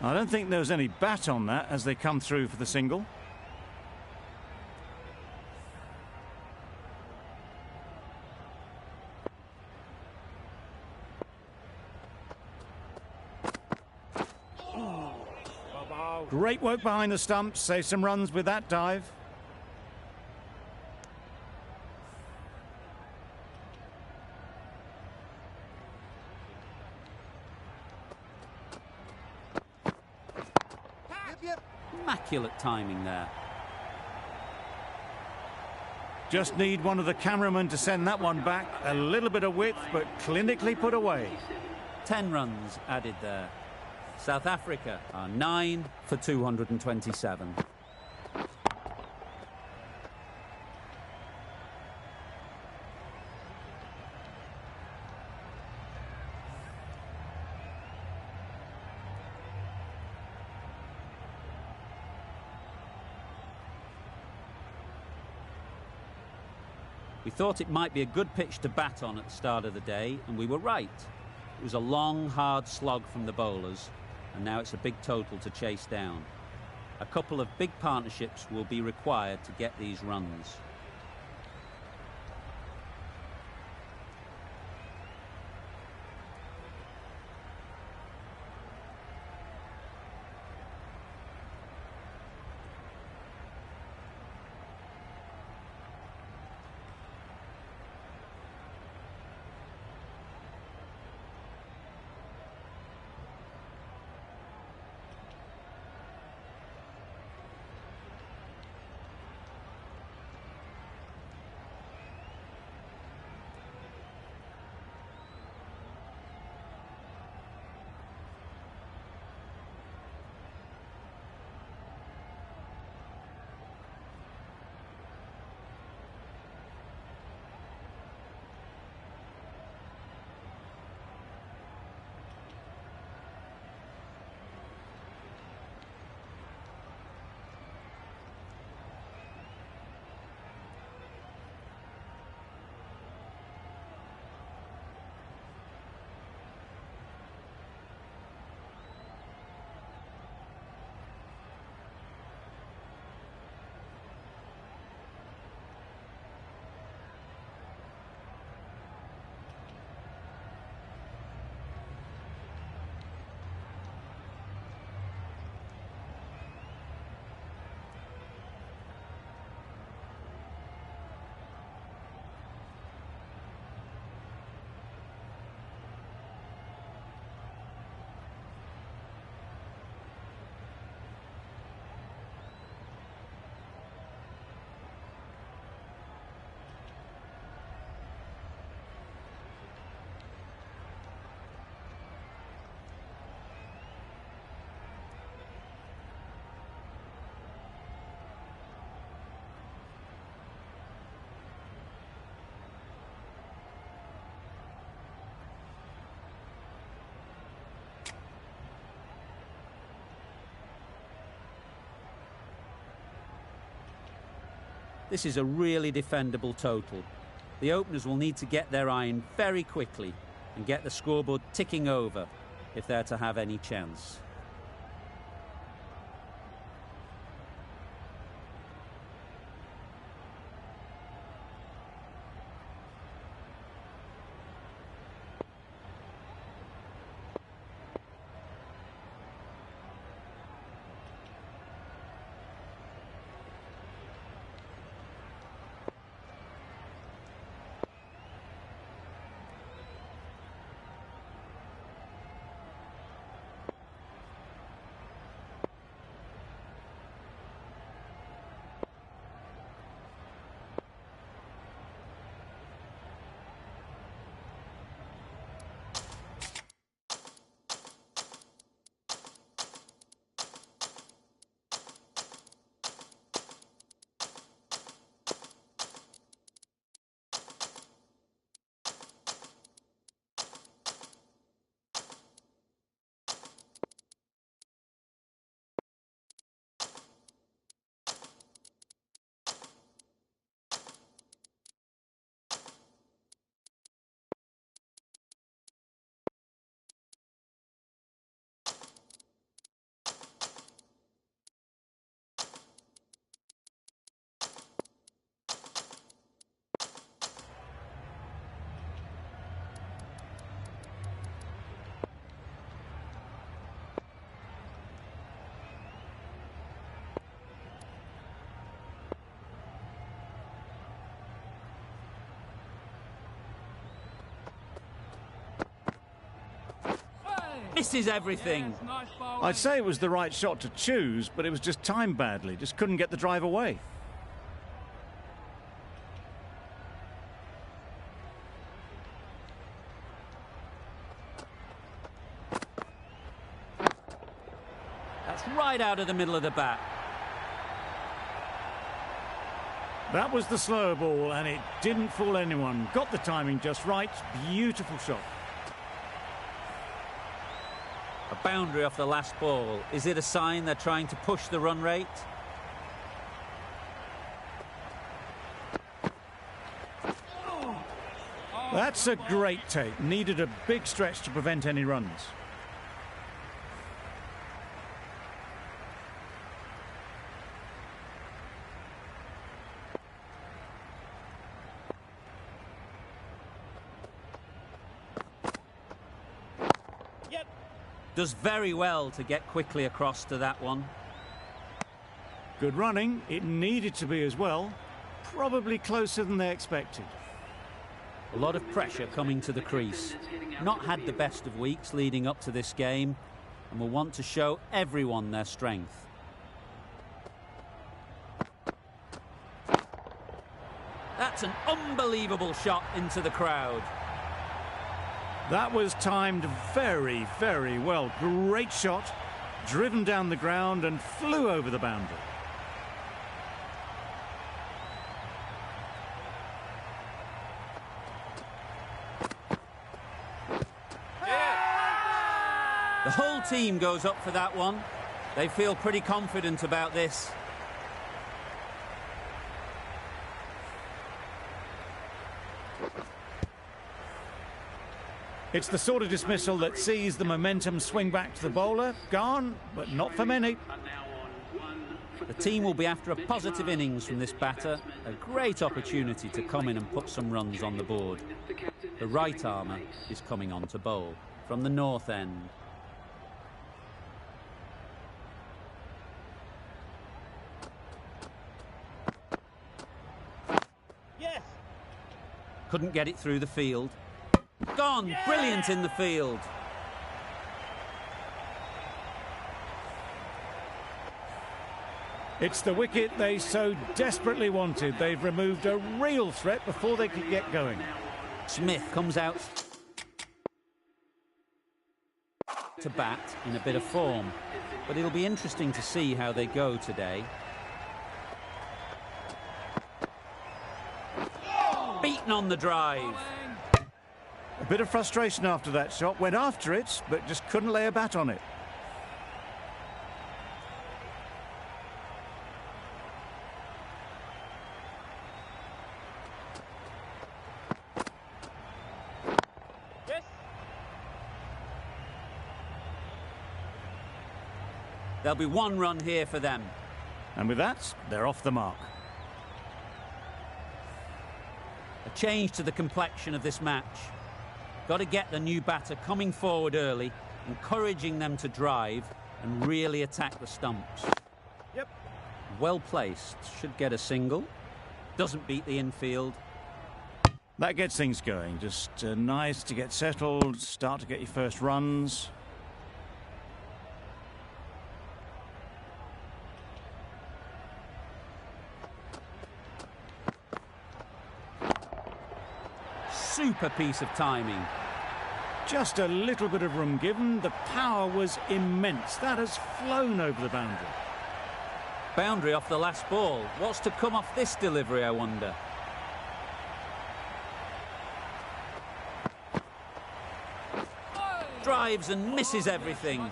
Speaker 1: I don't think there was any bat on that as they come through for the single. Great work behind the stumps, save some runs with that dive.
Speaker 2: Immaculate timing there.
Speaker 1: Just need one of the cameramen to send that one back. A little bit of width, but clinically put away.
Speaker 2: 10 runs added there. South Africa are 9 for 227. We thought it might be a good pitch to bat on at the start of the day, and we were right. It was a long, hard slog from the bowlers, and now it's a big total to chase down. A couple of big partnerships will be required to get these runs. This is a really defendable total. The openers will need to get their iron very quickly and get the scoreboard ticking over if they're to have any chance. Misses everything.
Speaker 4: Yes, nice bowling.
Speaker 1: I'd say it was the right shot to choose, but it was just timed badly. Just couldn't get the drive away.
Speaker 2: That's right out of the middle of the bat.
Speaker 1: That was the slow ball, and it didn't fool anyone. Got the timing just right. Beautiful shot.
Speaker 2: A boundary off the last ball. Is it a sign they're trying to push the run rate?
Speaker 1: That's a great take. Needed a big stretch to prevent any runs.
Speaker 2: Does very well to get quickly across to that one.
Speaker 1: Good running. It needed to be as well. Probably closer than they expected.
Speaker 2: A lot of pressure coming to the crease. Not had the best of weeks leading up to this game and will want to show everyone their strength. That's an unbelievable shot into the crowd.
Speaker 1: That was timed very, very well. Great shot. Driven down the ground and flew over the boundary.
Speaker 2: The whole team goes up for that one. They feel pretty confident about this.
Speaker 1: It's the sort of dismissal that sees the momentum swing back to the bowler. Gone, but not for many.
Speaker 2: The team will be after a positive innings from this batter. A great opportunity to come in and put some runs on the board. The right armour is coming on to bowl from the north end.
Speaker 4: Yes.
Speaker 2: Couldn't get it through the field. Gone! Yeah! Brilliant in the field.
Speaker 1: It's the wicket they so desperately wanted. They've removed a real threat before they could get going.
Speaker 2: Smith comes out to bat in a bit of form, but it'll be interesting to see how they go today. Beaten on the drive.
Speaker 1: A bit of frustration after that shot. Went after it, but just couldn't lay a bat on it.
Speaker 4: Yes.
Speaker 2: There'll be one run here for them.
Speaker 1: And with that, they're off the mark.
Speaker 2: A change to the complexion of this match. Got to get the new batter coming forward early, encouraging them to drive and really attack the stumps.
Speaker 1: Yep.
Speaker 2: Well placed, should get a single. Doesn't beat the infield.
Speaker 1: That gets things going. Just nice to get settled, start to get your first runs.
Speaker 2: Super piece of timing.
Speaker 1: Just a little bit of room given. The power was immense. That has flown over the boundary.
Speaker 2: Boundary off the last ball. What's to come off this delivery, I wonder? Drives and misses everything.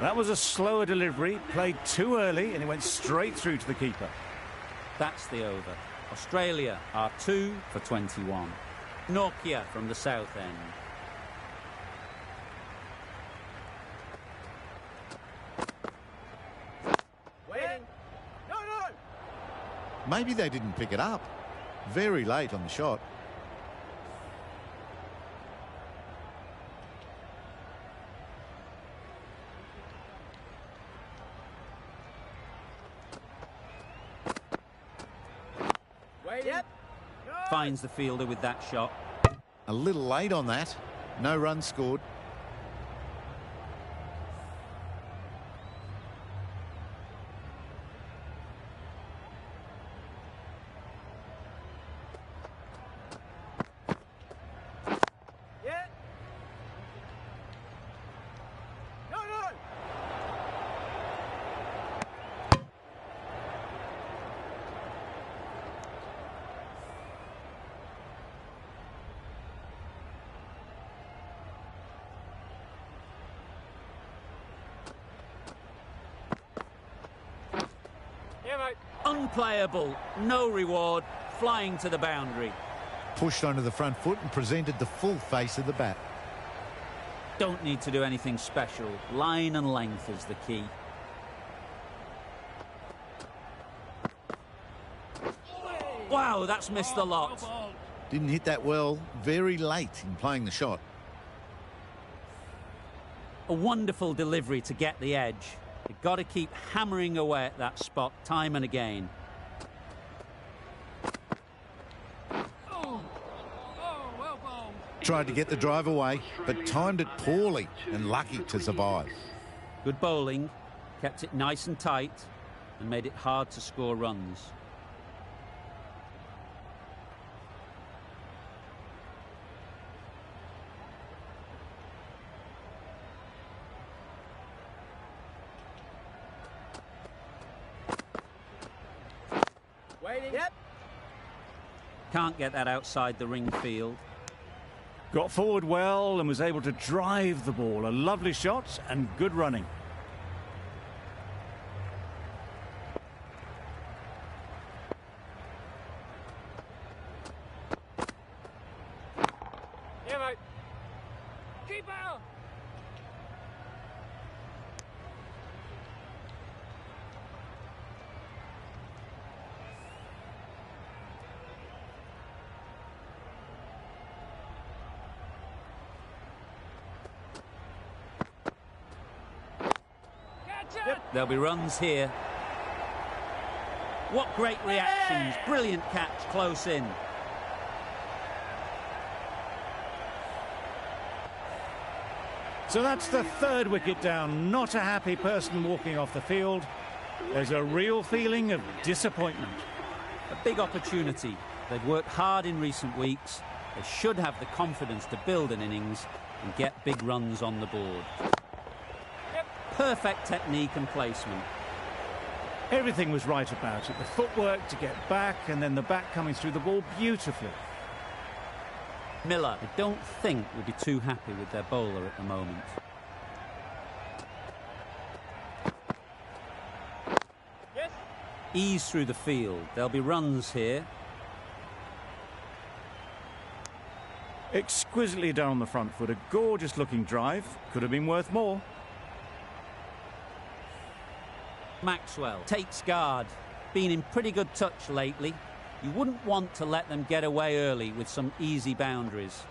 Speaker 1: That was a slower delivery, played too early, and it went straight through to the keeper.
Speaker 2: That's the over. Australia are 2 for 21. Nokia from the south end.
Speaker 4: Waiting. No.
Speaker 6: Maybe they didn't pick it up. Very late on the shot.
Speaker 4: Yep.
Speaker 2: Finds the fielder with that shot.
Speaker 6: A little late on that. No runs scored.
Speaker 4: Yeah, mate.
Speaker 2: Unplayable, no reward, flying to the boundary.
Speaker 6: Pushed onto the front foot and presented the full face of the bat.
Speaker 2: Don't need to do anything special. Line and length is the key. Wow, that's missed the lot.
Speaker 6: Didn't hit that well, very late in playing the shot.
Speaker 2: A wonderful delivery to get the edge. You've got to keep hammering away at that spot time and again.
Speaker 6: Tried to get the drive away, but timed it poorly and lucky to survive.
Speaker 2: Good bowling, kept it nice and tight, and made it hard to score runs.
Speaker 4: Waiting. Yep.
Speaker 2: Can't get that outside the ring field.
Speaker 1: Got forward well and was able to drive the ball. A lovely shot and good running.
Speaker 4: Yeah, mate. Keep out.
Speaker 2: There'll be runs here. What great reactions. Brilliant catch close in.
Speaker 1: So that's the third wicket down. Not a happy person walking off the field. There's a real feeling of disappointment.
Speaker 2: A big opportunity. They've worked hard in recent weeks. They should have the confidence to build an innings and get big runs on the board. Perfect technique and placement.
Speaker 1: Everything was right about it. The footwork to get back and then the bat coming through the ball beautifully.
Speaker 2: Miller, I don't think, will be too happy with their bowler at the moment.
Speaker 4: Yes.
Speaker 2: Ease through the field. There'll be runs here.
Speaker 1: Exquisitely done on the front foot. A gorgeous looking drive. Could have been worth more.
Speaker 2: Maxwell takes guard. Been in pretty good touch lately. You wouldn't want to let them get away early with some easy boundaries.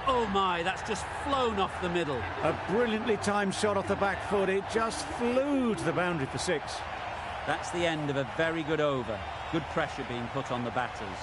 Speaker 2: Oh my, that's just flown off the middle.
Speaker 1: A brilliantly timed shot off the back foot. It just flew to the boundary for 6.
Speaker 2: That's the end of a very good over. Good pressure being put on the batters.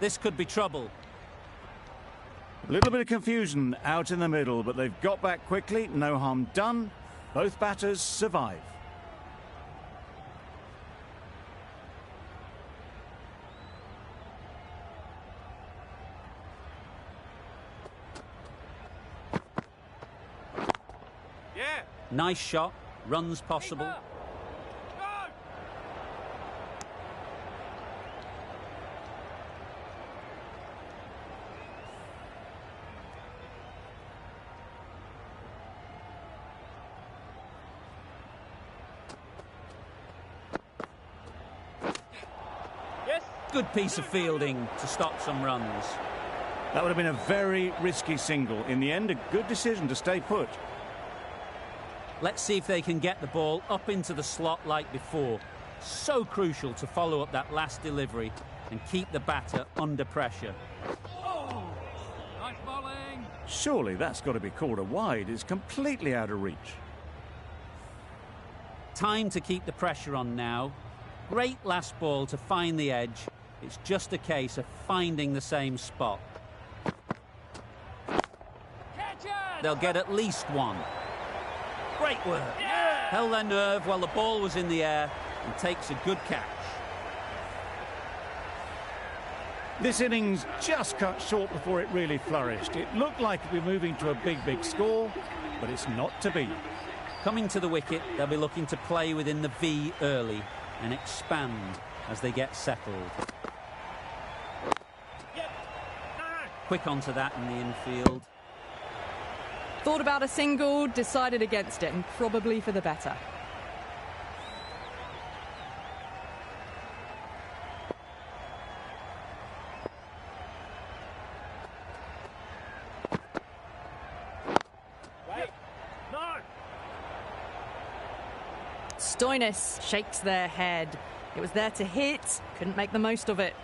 Speaker 2: This could be trouble.
Speaker 1: A little bit of confusion out in the middle, but they've got back quickly. No harm done. Both batters survive.
Speaker 4: Yeah.
Speaker 2: Nice shot. Runs possible. Good piece of fielding to stop some runs.
Speaker 1: That would have been a very risky single. In the end, a good decision to stay put.
Speaker 2: Let's see if they can get the ball up into the slot like before. So crucial to follow up that last delivery and keep the batter under pressure.
Speaker 4: Oh, nice bowling.
Speaker 1: Surely that's got to be called a wide. It's completely out of reach.
Speaker 2: Time to keep the pressure on now. Great last ball to find the edge It's just a case of finding the same spot.
Speaker 4: Catch it!
Speaker 2: They'll get at least one. Great work.
Speaker 4: Yeah!
Speaker 2: Held their nerve while the ball was in the air and takes a good catch.
Speaker 1: This innings just cut short before it really flourished. It looked like it'd be moving to a big score, but it's not to be.
Speaker 2: Coming to the wicket, they'll be looking to play within the V early and expand as they get settled. Quick onto that in the infield.
Speaker 5: Thought about a single, decided against it, and probably for the better.
Speaker 4: Wait! No!
Speaker 5: Stoinis shakes their head. It was there to hit, couldn't make the most of it.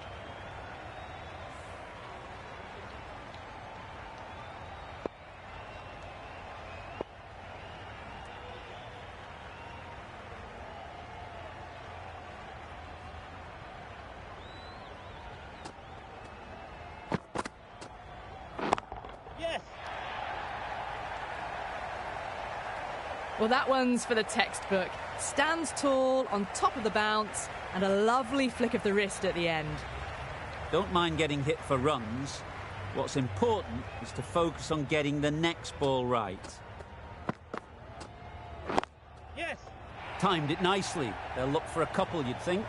Speaker 5: Well, that one's for the textbook. Stands tall, on top of the bounce, and a lovely flick of the wrist at the end.
Speaker 2: Don't mind getting hit for runs. What's important is to focus on getting the next ball right.
Speaker 4: Yes!
Speaker 2: Timed it nicely. They'll look for a couple, you'd think.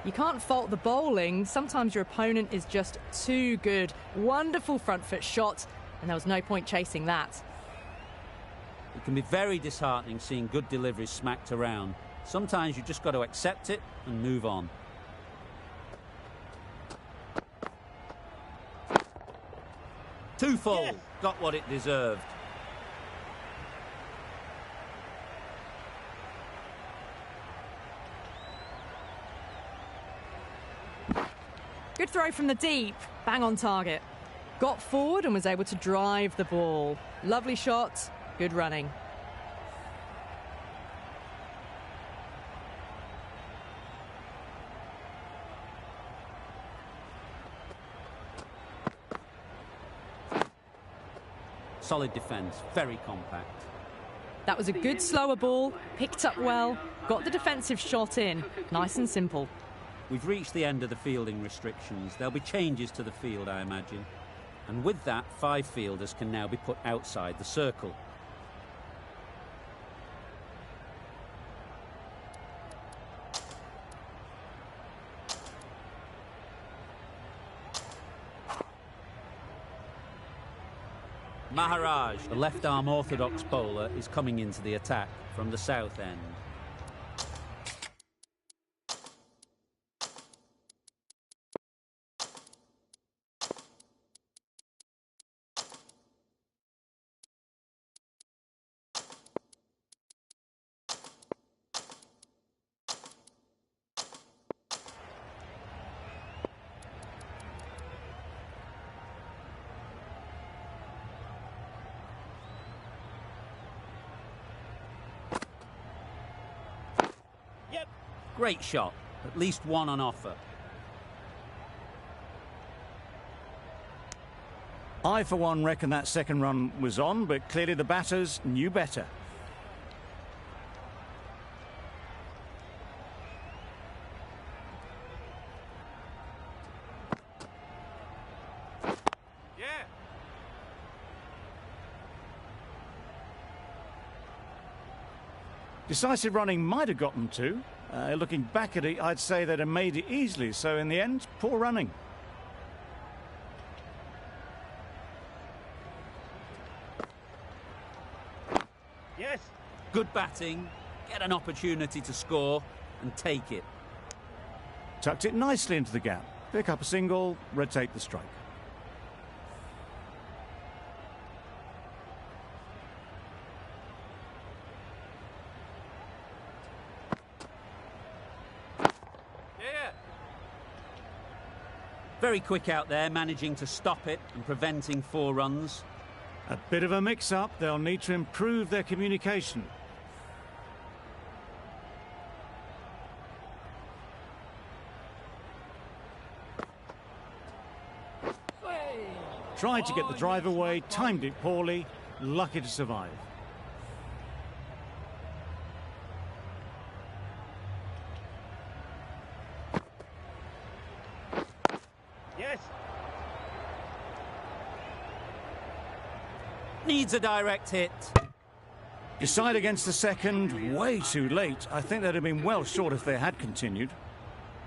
Speaker 5: You can't fault the bowling. Sometimes your opponent is just too good. Wonderful front foot shot, and there was no point chasing that.
Speaker 2: It can be very disheartening seeing good deliveries smacked around. Sometimes you just got to accept it and move on. Too full.
Speaker 4: Yes.
Speaker 2: Got what it deserved.
Speaker 5: Good throw from the deep, bang on target. Got forward and was able to drive the ball. Lovely shot, good running.
Speaker 2: Solid defence, very compact.
Speaker 5: That was a good slower ball, picked up well, got the defensive shot in. Nice and simple.
Speaker 2: We've reached the end of the fielding restrictions. There'll be changes to the field, I imagine. And with that, 5 fielders can now be put outside the circle. Maharaj, the left-arm orthodox bowler, is coming into the attack from the south end. Great shot, at least one on offer.
Speaker 1: I, for one, reckon that second run was on, but clearly the batters knew better.
Speaker 4: Yeah!
Speaker 1: Decisive running might have got them two. Looking back at it, I'd say they'd have made it easily. So in the end, poor running.
Speaker 4: Yes!
Speaker 2: Good batting, get an opportunity to score and take it.
Speaker 1: Tucked it nicely into the gap. Pick up a single, rotate the strike.
Speaker 2: Very quick out there, managing to stop it and preventing 4 runs.
Speaker 1: A bit of a mix-up. They'll need to improve their communication. Tried to get the drive away, timed it poorly, lucky to survive.
Speaker 4: Yes.
Speaker 2: Needs a direct hit.
Speaker 1: Decide against the second, way too late. I think they'd have been well short if they had continued.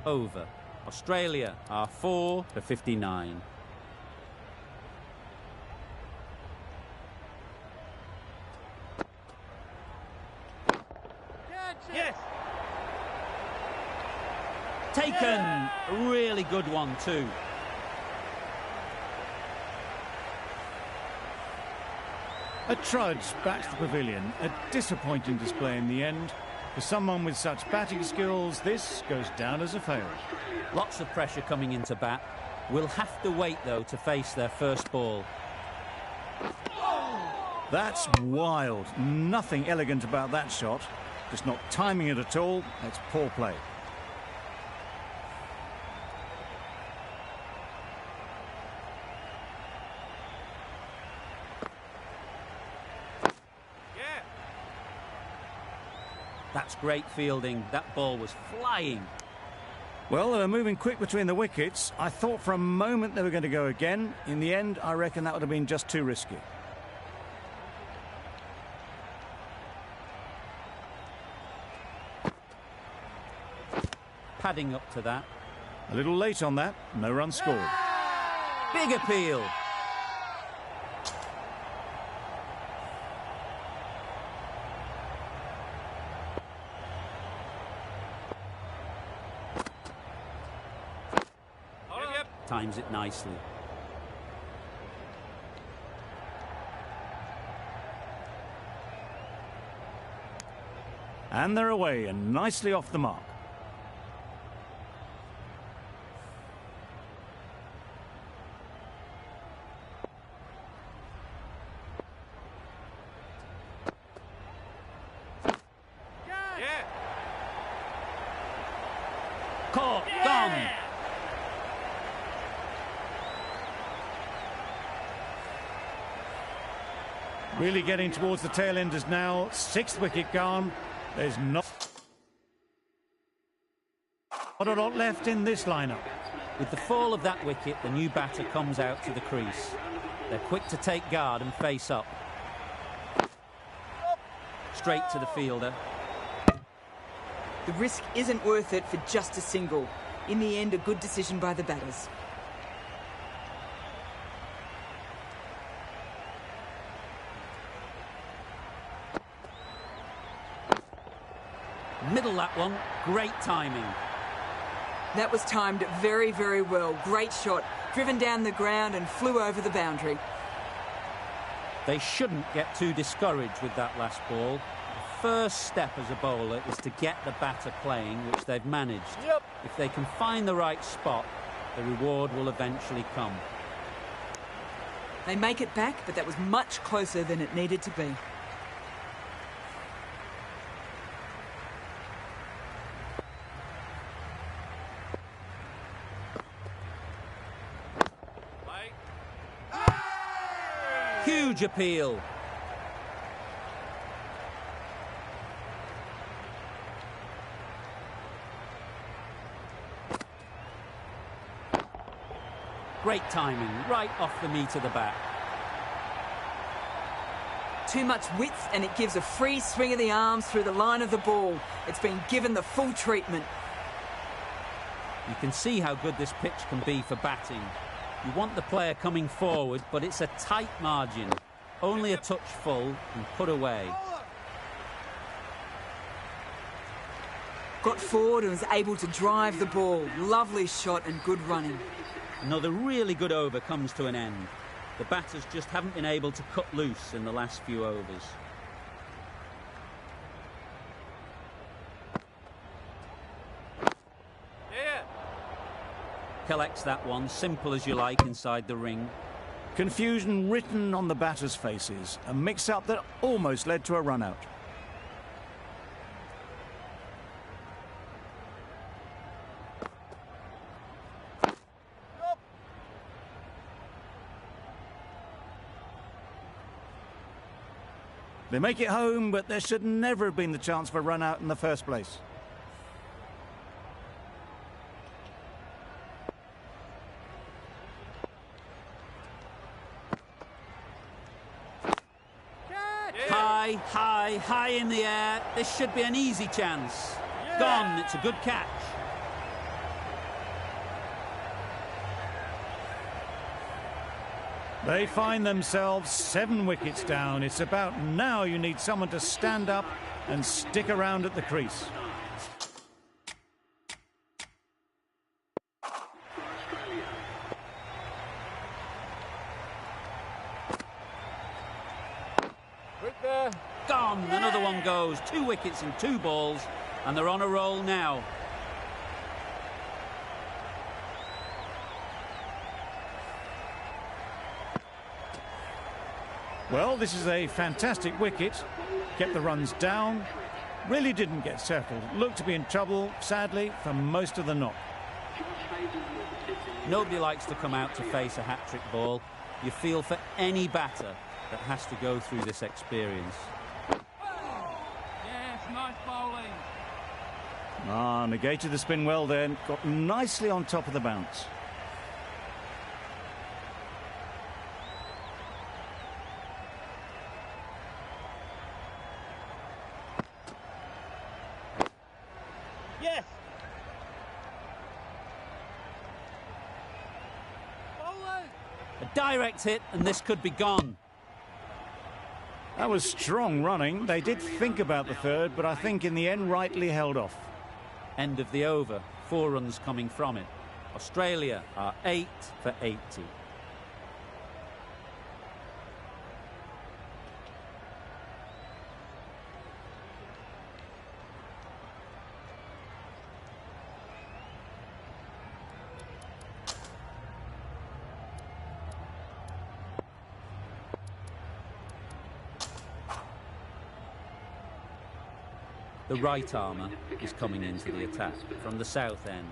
Speaker 2: Over. Australia are 4 for 59.
Speaker 4: Yes.
Speaker 2: Taken. A really good one too.
Speaker 1: A trudge back to the pavilion. A disappointing display in the end. For someone with such batting skills, this goes down as a fail.
Speaker 2: Lots of pressure coming into bat. Will have to wait though to face their first ball.
Speaker 1: That's wild. Nothing elegant about that shot. Just not timing it at all. It's poor play.
Speaker 2: That's great fielding. That ball was flying.
Speaker 1: Well, they were moving quick between the wickets. I thought for a moment they were going to go again. In the end, I reckon that would have been just too risky.
Speaker 2: Padding up to that.
Speaker 1: A little late on that. No run scored.
Speaker 2: Big appeal. Times it nicely.
Speaker 1: And they're away and nicely off the mark.
Speaker 2: Caught. Gone.
Speaker 1: Really getting towards the tail enders now. 6th wicket gone. There's not a lot left in this lineup.
Speaker 2: With the fall of that wicket, the new batter comes out to the crease. They're quick to take guard and face up. Straight to the fielder.
Speaker 7: The risk isn't worth it for just a single. In the end, a good decision by the batters.
Speaker 2: Middle that one. Great timing.
Speaker 7: That was timed very, very well. Great shot. Driven down the ground and flew over the boundary.
Speaker 2: They shouldn't get too discouraged with that last ball. The first step as a bowler is to get the batter playing, which they've managed. If they can find the right spot, the reward will eventually come.
Speaker 7: They make it back, but that was much closer than it needed to be.
Speaker 2: Huge appeal. Great timing, right off the meat of the bat.
Speaker 7: Too much width and it gives a free swing of the arms through the line of the ball. It's been given the full treatment.
Speaker 2: You can see how good this pitch can be for batting. You want the player coming forward, but it's a tight margin. Only a touch full and put away.
Speaker 7: Got forward and was able to drive the ball. Lovely shot and good running.
Speaker 2: Another really good over comes to an end. The batters just haven't been able to cut loose in the last few overs. Collects that one, simple as you like, inside the ring.
Speaker 1: Confusion written on the batters' faces, a mix-up that almost led to a run-out. They make it home, but there should never have been the chance for a run-out in the first place.
Speaker 2: High in the air. This should be an easy chance. Gone. It's a good catch.
Speaker 1: They find themselves 7 wickets down. It's about now you need someone to stand up and stick around at the crease.
Speaker 2: Gone. Another one goes. 2 wickets in 2 balls, and they're on a roll now.
Speaker 1: Well, this is a fantastic wicket. Kept the runs down. Really didn't get settled. Looked to be in trouble, sadly, for most of the knock.
Speaker 2: Nobody likes to come out to face a hat-trick ball. You feel for any batter that has to go through this experience.
Speaker 4: Yes, nice bowling.
Speaker 1: Negated the spin well then. Got nicely on top of the bounce.
Speaker 4: Yes. Bowling.
Speaker 2: A direct hit, and this could be gone.
Speaker 1: That was strong running. They did think about the third, but I think in the end rightly held off.
Speaker 2: End of the over. 4 runs coming from it. Australia are 8 for 80. The right armour is coming into the attack from the south end.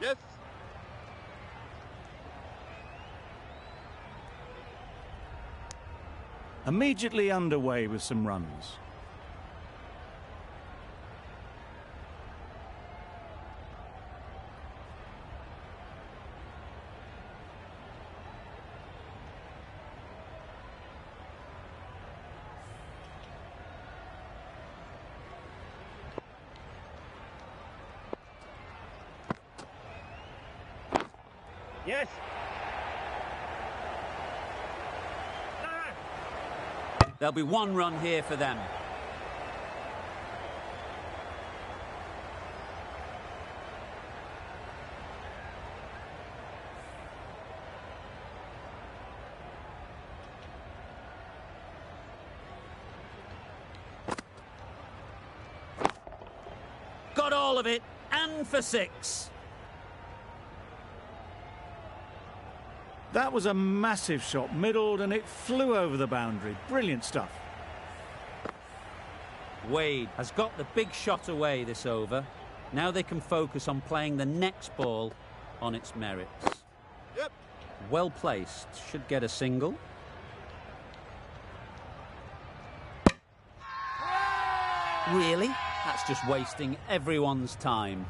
Speaker 4: Yes.
Speaker 1: Immediately underway with some runs.
Speaker 4: Yes.
Speaker 2: There'll be 1 run here for them. Got all of it, and for 6.
Speaker 1: That was a massive shot, middled, and it flew over the boundary. Brilliant stuff.
Speaker 2: Wade has got the big shot away this over. Now they can focus on playing the next ball on its merits.
Speaker 4: Yep.
Speaker 2: Well placed. Should get a single. Really? That's just wasting everyone's time.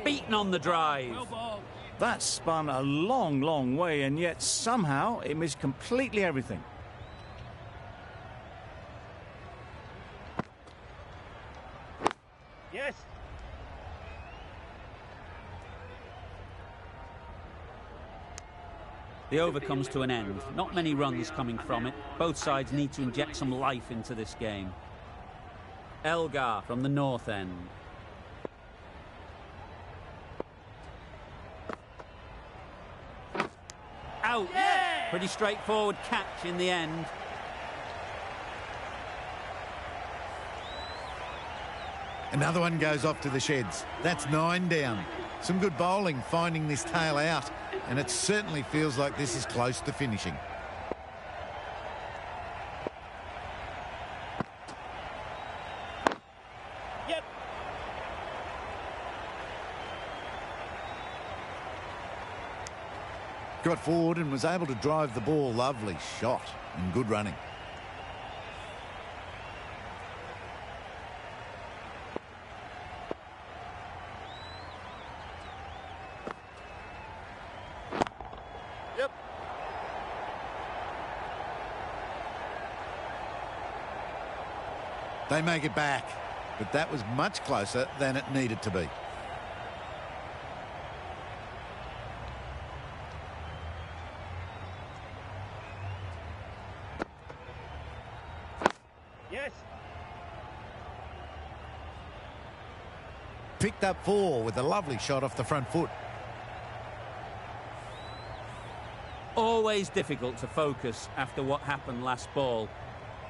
Speaker 2: Beaten on the drive.
Speaker 1: That spun a long, long way, and yet somehow it missed completely everything.
Speaker 4: Yes.
Speaker 2: The over comes to an end. Not many runs coming from it. Both sides need to inject some life into this game. Elgar from the north end. out. Pretty straightforward catch in the end.
Speaker 6: Another one goes off to the sheds. That's 9 down. Some good bowling finding this tail out, and it certainly feels like this is close to finishing.
Speaker 4: Yep.
Speaker 6: Got forward and was able to drive the ball. Lovely shot and good running.
Speaker 4: Yep.
Speaker 6: They make it back, but that was much closer than it needed to be.
Speaker 4: Yes.
Speaker 6: Picked up 4 with a lovely shot off the front foot.
Speaker 2: Always difficult to focus after what happened last ball,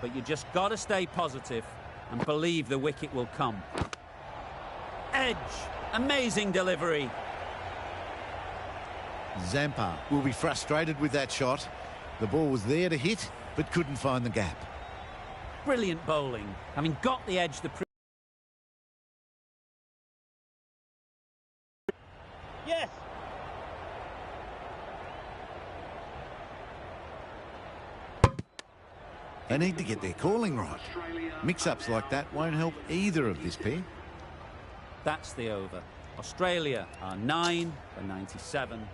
Speaker 2: but you just got to stay positive and believe the wicket will come. Edge, amazing delivery.
Speaker 6: Zampa will be frustrated with that shot. The ball was there to hit, but couldn't find the gap.
Speaker 2: Brilliant bowling, having got the edge the
Speaker 4: Yes.
Speaker 6: They need to get their calling right. Mix-ups like that won't help either of this pair.
Speaker 2: That's the over. Australia are 9 for 97.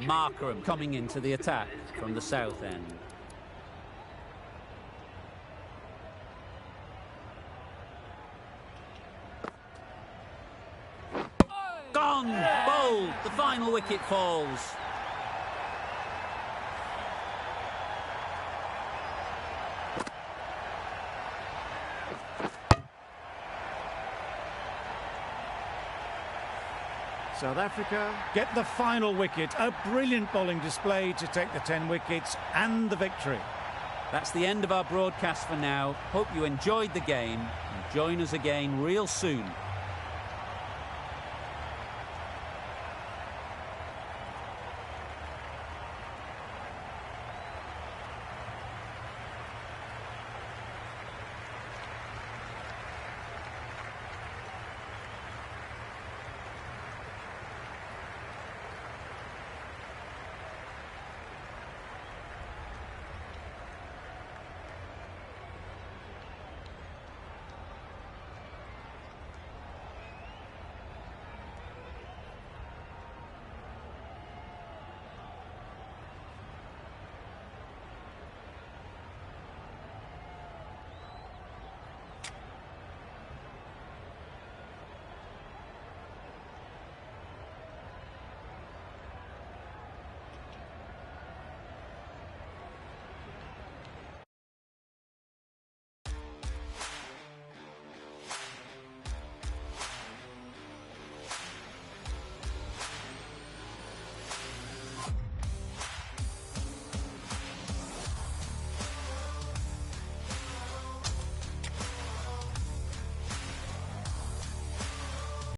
Speaker 2: Markram coming into the attack from the south end. Gone! Bowled! The final wicket falls.
Speaker 1: South Africa get the final wicket. A brilliant bowling display to take the 10 wickets and the victory.
Speaker 2: That's the end of our broadcast for now. Hope you enjoyed the game and join us again real soon